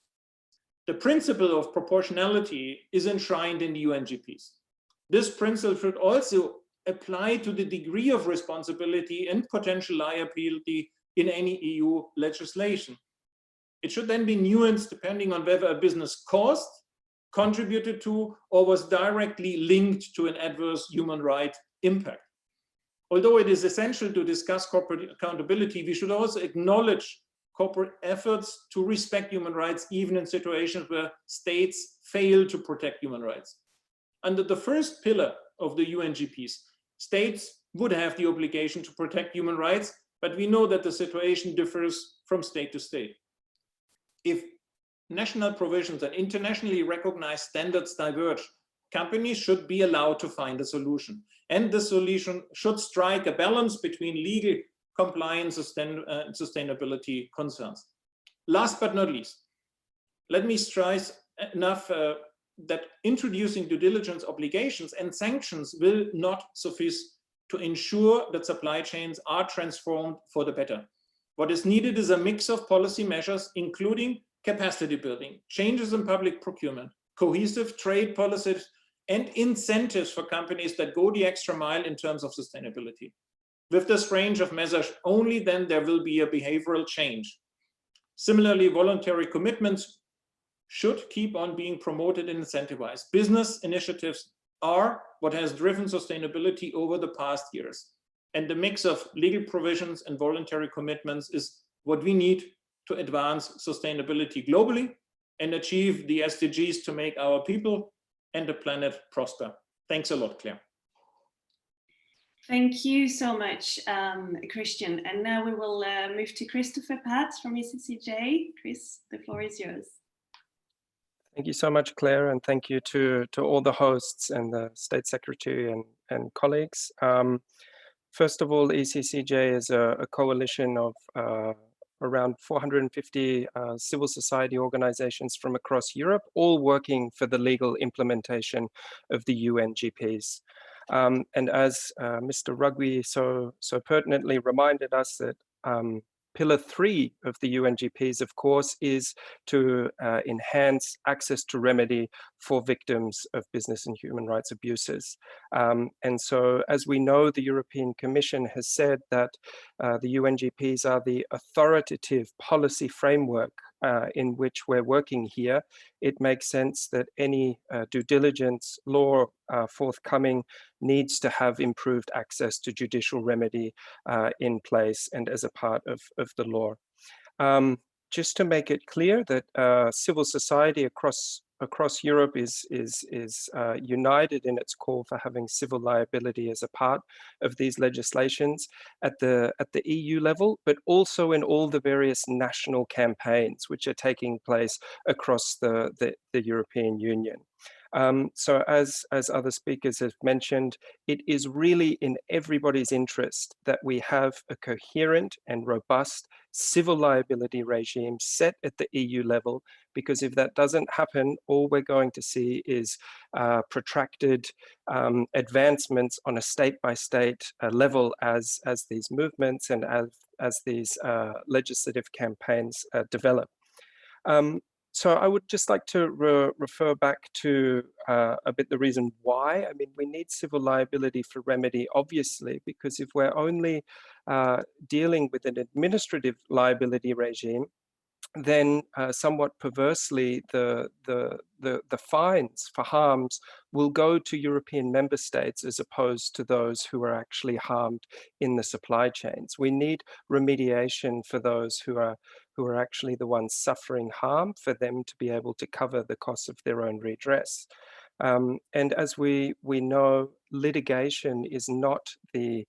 The principle of proportionality is enshrined in the UNGPs. This principle should also apply to the degree of responsibility and potential liability in any EU legislation. It should then be nuanced depending on whether a business caused, contributed to, or was directly linked to an adverse human rights impact. Although it is essential to discuss corporate accountability, we should also acknowledge corporate efforts to respect human rights, even in situations where states fail to protect human rights. Under the first pillar of the UNGPs, states would have the obligation to protect human rights, but we know that the situation differs from state to state. If national provisions and internationally recognized standards diverge, companies should be allowed to find a solution. And the solution should strike a balance between legal compliance and sustainability concerns. Last but not least, let me stress enough that introducing due diligence obligations and sanctions will not suffice to ensure that supply chains are transformed for the better. What is needed is a mix of policy measures, including capacity building, changes in public procurement, cohesive trade policies, and incentives for companies that go the extra mile in terms of sustainability. With this range of measures, only then there will be a behavioral change. Similarly, voluntary commitments should keep on being promoted and incentivized. Business initiatives are what has driven sustainability over the past years. And the mix of legal provisions and voluntary commitments is what we need to advance sustainability globally and achieve the SDGs to make our people and the planet prosper. Thanks a lot, Claire. Thank you so much, Christian. And now we will move to Christopher Patz from Eccj. Chris, the floor is yours. Thank you so much, Claire, and thank you to all the hosts and the State Secretary and colleagues. First of all, Eccj is a coalition of around 450 civil society organizations from across Europe, all working for the legal implementation of the UNGPs. And as Mr. Ruggie so pertinently reminded us that Pillar 3 of the UNGPs, of course, is to enhance access to remedy for victims of business and human rights abuses. And so, as we know, the European Commission has said that the UNGPs are the authoritative policy framework in which we're working here. It makes sense that any due diligence law forthcoming needs to have improved access to judicial remedy in place and as a part of the law. Just to make it clear that civil society across Europe is united in its call for having civil liability as a part of these legislations at the EU level, but also in all the various national campaigns which are taking place across the European Union. So as other speakers have mentioned, it is really in everybody's interest that we have a coherent and robust civil liability regime set at the EU level, because if that doesn't happen, all we're going to see is protracted advancements on a state-by-state level as these movements and as these legislative campaigns develop. So I would just like to refer back to a bit the reason why. I mean, we need civil liability for remedy, obviously, because if we're only dealing with an administrative liability regime, then somewhat perversely, the fines for harms will go to European member states as opposed to those who are actually harmed in the supply chains. We need remediation for those who are actually the ones suffering harm, for them to be able to cover the costs of their own redress. And as we know, litigation is not the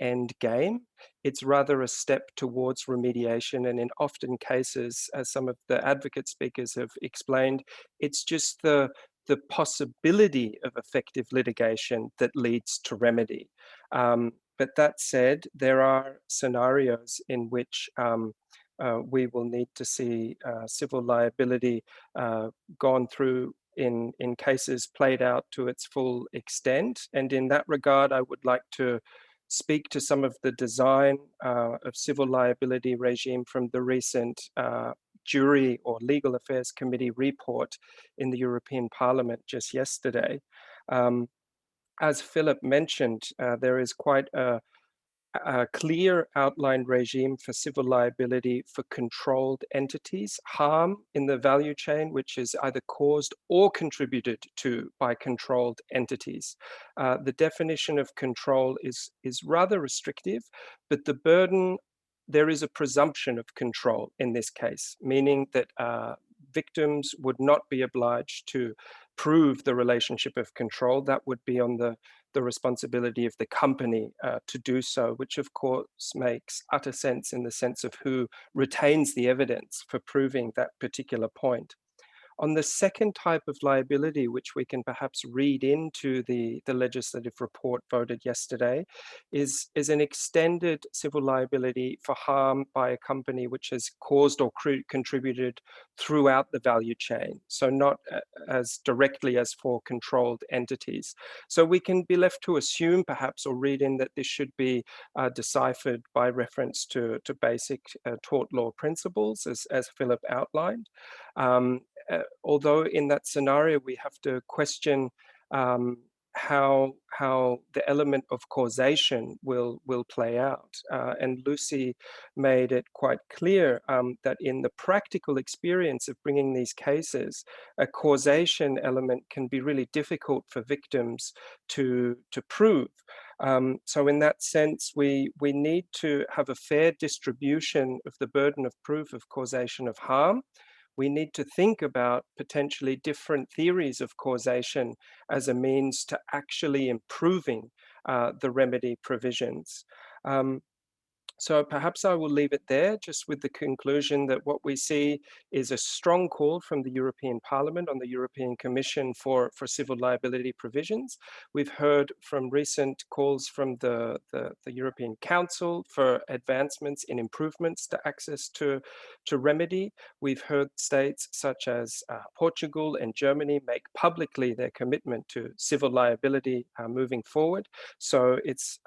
end game. It's rather a step towards remediation. And in often cases, as some of the advocate speakers have explained, it's just the possibility of effective litigation that leads to remedy. But that said, there are scenarios in which we will need to see civil liability gone through in cases played out to its full extent. And in that regard, I would like to speak to some of the design of civil liability regime from the recent Jury or Legal Affairs Committee report in the European Parliament just yesterday. As Philip mentioned, there is quite a clear outlined regime for civil liability for controlled entities, harm in the value chain, which is either caused or contributed to by controlled entities. The definition of control is rather restrictive, but the burden, there is a presumption of control in this case, meaning that victims would not be obliged to prove the relationship of control. That would be on the responsibility of the company to do so, which of course makes utter sense in the sense of who retains the evidence for proving that particular point. On the second type of liability, which we can perhaps read into the legislative report voted yesterday, is an extended civil liability for harm by a company which has caused or contributed throughout the value chain. So not as directly as for controlled entities. So we can be left to assume perhaps or read in that this should be deciphered by reference to basic tort law principles as Philip outlined. Although in that scenario, we have to question how the element of causation will play out. And Lucy made it quite clear that in the practical experience of bringing these cases, a causation element can be really difficult for victims to prove. So in that sense, we need to have a fair distribution of the burden of proof of causation of harm. We need to think about potentially different theories of causation as a means to actually improving the remedy provisions. So perhaps I will leave it there, just with the conclusion that what we see is a strong call from the European Parliament on the European Commission for civil liability provisions. We've heard from recent calls from the European Council for advancements in improvements to access to remedy. We've heard states such as Portugal and Germany make publicly their commitment to civil liability moving forward. So it's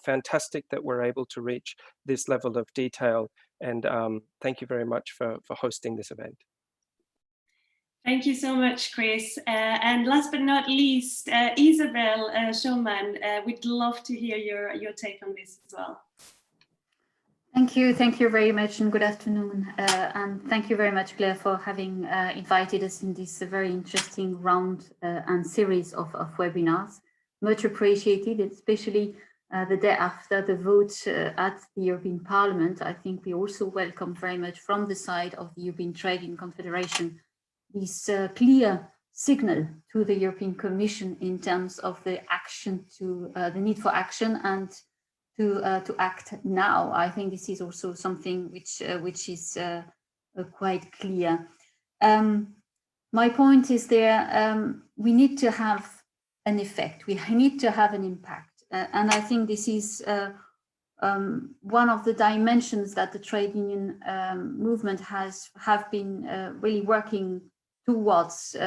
fantastic that we're able to reach this level of detail, and thank you very much for hosting this event. Thank you so much, Chris. And last but not least, Isabel Schulman, we'd love to hear your take on this as well. Thank you very much, and good afternoon. And thank you very much, Claire, for having invited us in this very interesting round and series of webinars. Much appreciated, especially the day after the vote at the European Parliament. I think we also welcome very much from the side of the European Trading Confederation this clear signal to the European Commission in terms of the action to the need for action and to act now. I think this is also something which is quite clear. My point is we need to have an effect. We need to have an impact. And I think this is one of the dimensions that the trade union movement have been really working towards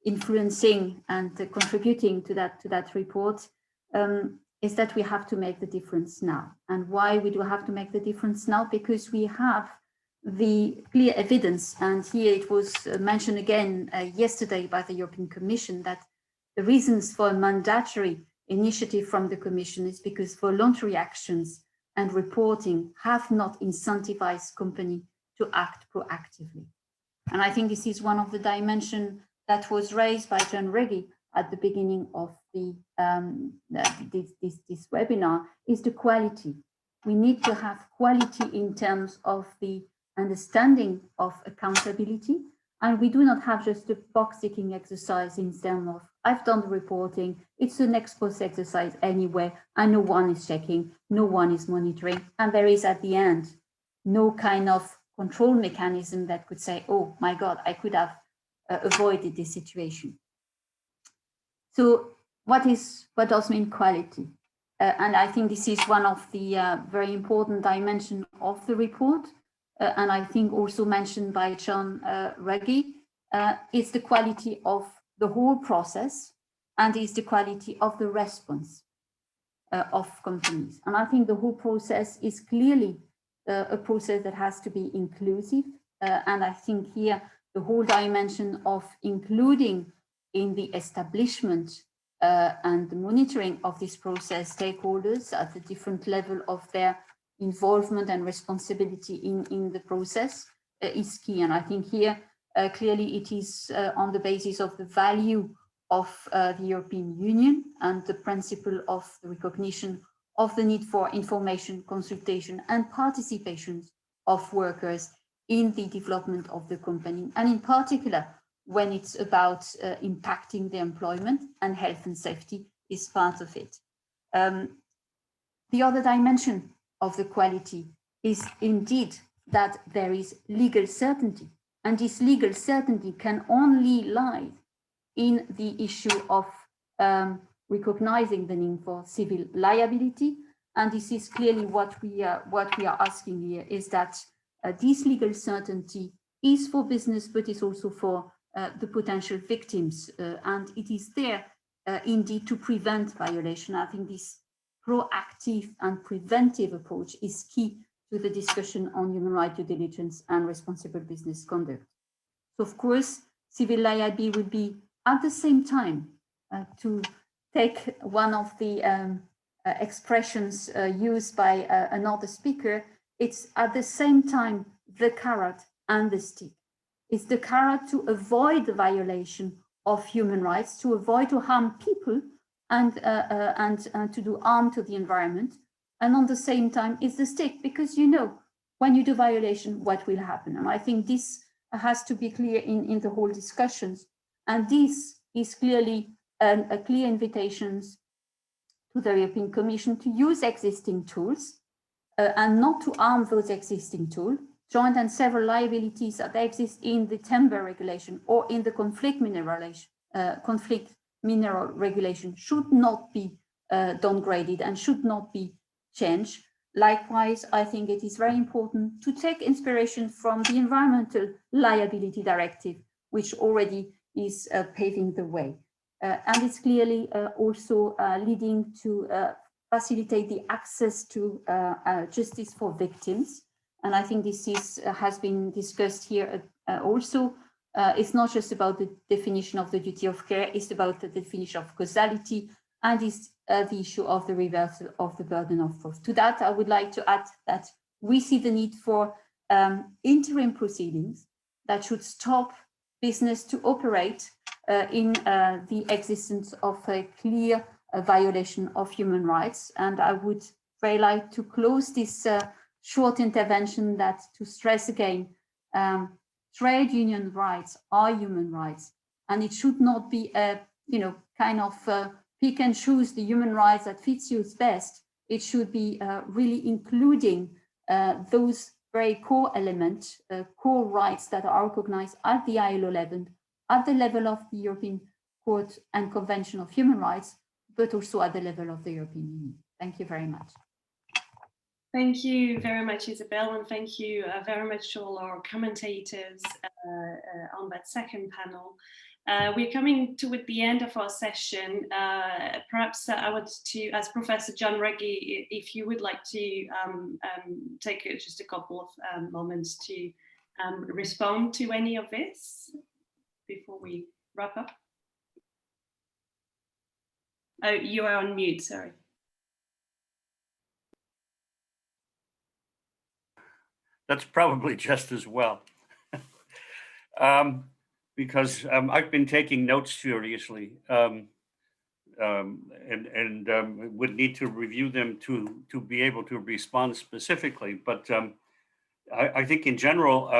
influencing and contributing to that report, is that we have to make the difference now. And why we do have to make the difference now? Because we have the clear evidence, and here it was mentioned again yesterday by the European Commission, that the reasons for a mandatory initiative from the Commission is because voluntary actions and reporting have not incentivized companies to act proactively. And I think this is one of the dimensions that was raised by John Ruggie at the beginning of this webinar, is the quality. We need to have quality in terms of the understanding of accountability. And we do not have just a box-ticking exercise in terms of, I've done the reporting, it's an ex post exercise anyway, and no one is checking, no one is monitoring, and there is at the end no kind of control mechanism that could say, oh my God, I could have avoided this situation. So what does mean quality? And I think this is one of the very important dimensions of the report, and I think also mentioned by John Ruggie. It's the quality of the whole process, and it's the quality of the response of companies. And I think the whole process is clearly a process that has to be inclusive. And I think here the whole dimension of including in the establishment and the monitoring of this process stakeholders at the different level of their involvement and responsibility in the process is key. And I think here clearly it is on the basis of the value of the European Union and the principle of the recognition of the need for information, consultation and participation of workers in the development of the company, and in particular when it's about impacting the employment, and health and safety is part of it. The other dimension of the quality is indeed that there is legal certainty. And this legal certainty can only lie in the issue of recognizing the need for civil liability. And this is clearly what we are asking here, is that this legal certainty is for business, but is also for the potential victims. And it is there indeed to prevent violation. I think this proactive and preventive approach is key to the discussion on human rights due diligence and responsible business conduct. So of course, civil liability will be at the same time, to take one of the expressions used by another speaker, it's at the same time the carrot and the stick. It's the carrot to avoid the violation of human rights, to avoid to harm people and to do harm to the environment. And on the same time, it's the stick, because you know, when you do violation, what will happen. And I think this has to be clear in the whole discussions. And this is clearly a clear invitation to the European Commission to use existing tools and not to harm those existing tools. Joint and several liabilities that exist in the timber regulation or in the conflict mineral regulation should not be downgraded and should not be changed. Likewise, I think it is very important to take inspiration from the Environmental Liability Directive, which already is paving the way. And it's clearly also leading to facilitate the access to justice for victims. And I think this has been discussed here also. It's not just about the definition of the duty of care, it's about the definition of causality, and it's the issue of the reversal of the burden of proof. To that, I would like to add that we see the need for interim proceedings that should stop business to operate in the existence of a clear violation of human rights. And I would very like to close this short intervention that to stress again, trade union rights are human rights, and it should not be a kind of pick and choose the human rights that fits you best. It should be really including those very core elements, core rights that are recognized at the ILO level, at the level of the European Court and Convention of Human Rights, but also at the level of the European Union. Thank you very much. Thank you very much, Isabel, and thank you very much to all our commentators on that second panel. We're coming toward the end of our session. Perhaps I want to ask Professor John Ruggie if you would like to take just a couple of moments to respond to any of this before we wrap up. Oh, you are on mute, sorry. That's probably just as well. Because I've been taking notes furiously and would need to review them to be able to respond specifically. But I think in general,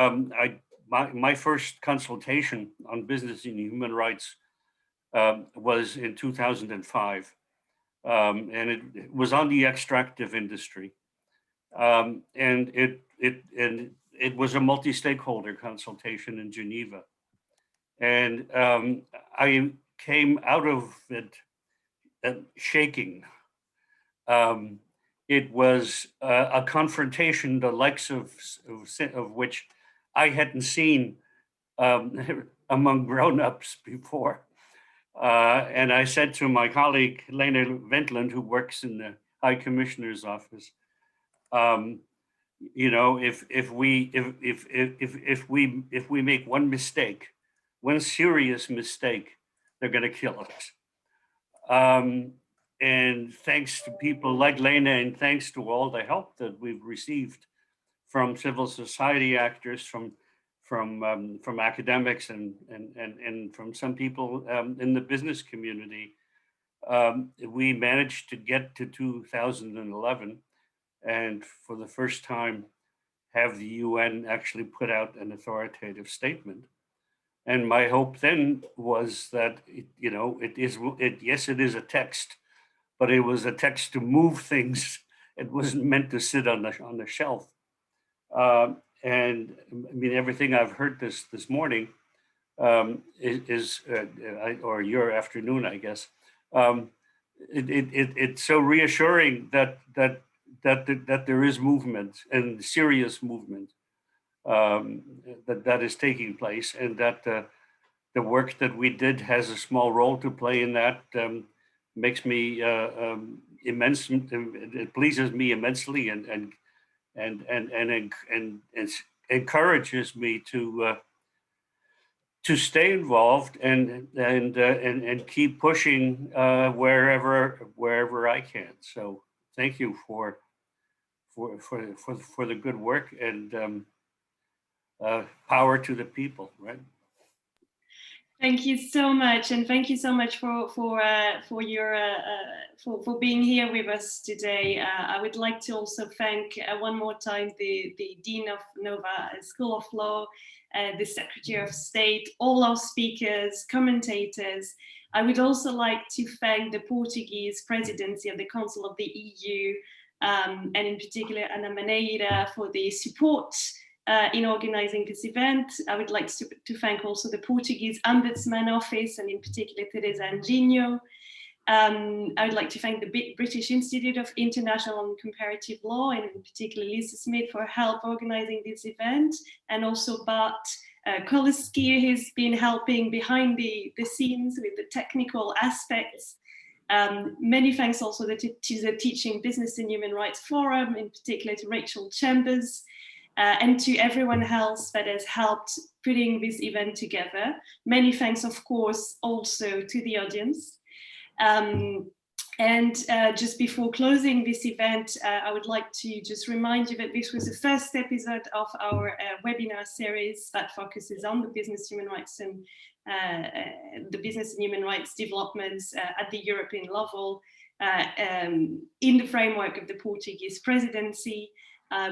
my first consultation on business and human rights was in 2005. And it was on the extractive industry. And it was a multi-stakeholder consultation in Geneva. And I came out of it shaking. It was a confrontation, the likes of which I hadn't seen among grown-ups before. And I said to my colleague, Lena Wendland, who works in the High Commissioner's office, you know, if we make one mistake, one serious mistake, they're going to kill us. And thanks to people like Lena, and thanks to all the help that we've received from civil society actors, from academics, and from some people in the business community, we managed to get to 2011, and for the first time, have the UN actually put out an authoritative statement. And my hope then was that, yes, it is a text, but it was a text to move things. It wasn't meant to sit on the shelf. And I mean, everything I've heard this morning or your afternoon, I guess. It's so reassuring that there is movement, and serious movement that is taking place, and that the work that we did has a small role to play in that. Makes me immense. It pleases me immensely, and encourages me to stay involved and keep pushing wherever I can. So thank you for the good work, and power to the people, right? Thank you so much, and thank you so much for being here with us today. I would like to also thank one more time the Dean of Nova School of Law, the Secretary of State, all our speakers, commentators. I would also like to thank the Portuguese Presidency of the Council of the EU, and in particular Ana Maneira, for the support in organizing this event. I would like to thank also the Portuguese Ombudsman Office, and in particular Teresa Anjinho. I would like to thank the British Institute of International and Comparative Law, and in particular Lisa Smith, for help organizing this event, and also Bart Koliski, who's been helping behind the scenes with the technical aspects. Many thanks also to the Teaching Business and Human Rights Forum, in particular to Rachel Chambers, and to everyone else that has helped putting this event together. Many thanks, of course, also to the audience. Just before closing this event, I would like to just remind you that this was the first episode of our webinar series that focuses on the business, human rights, and the business and human rights developments at the European level in the framework of the Portuguese Presidency.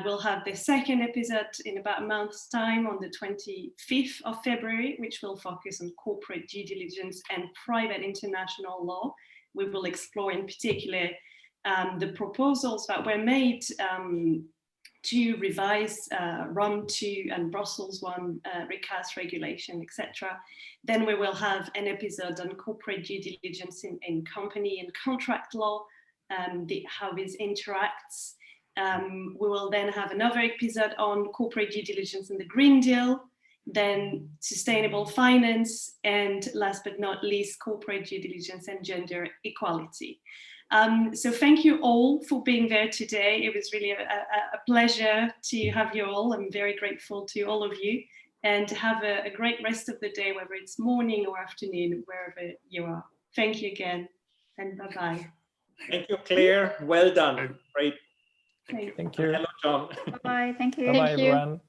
We'll have the second episode in about a month's time on the 25th of February, which will focus on corporate due diligence and private international law. We will explore in particular the proposals that were made to revise Rome II and Brussels I recast regulation, etc. Then we will have an episode on corporate due diligence in company and contract law, how this interacts. We will then have another episode on corporate due diligence in the Green Deal, then sustainable finance, and last but not least, corporate due diligence and gender equality. So thank you all for being there today. It was really a pleasure to have you all. I'm very grateful to all of you, and have a great rest of the day, whether it's morning or afternoon, wherever you are. Thank you again, and bye-bye. Thank you, Claire. Well done. Great. Thank you. Thank you. Hello, John. Bye-bye. Thank you. Bye-bye, everyone.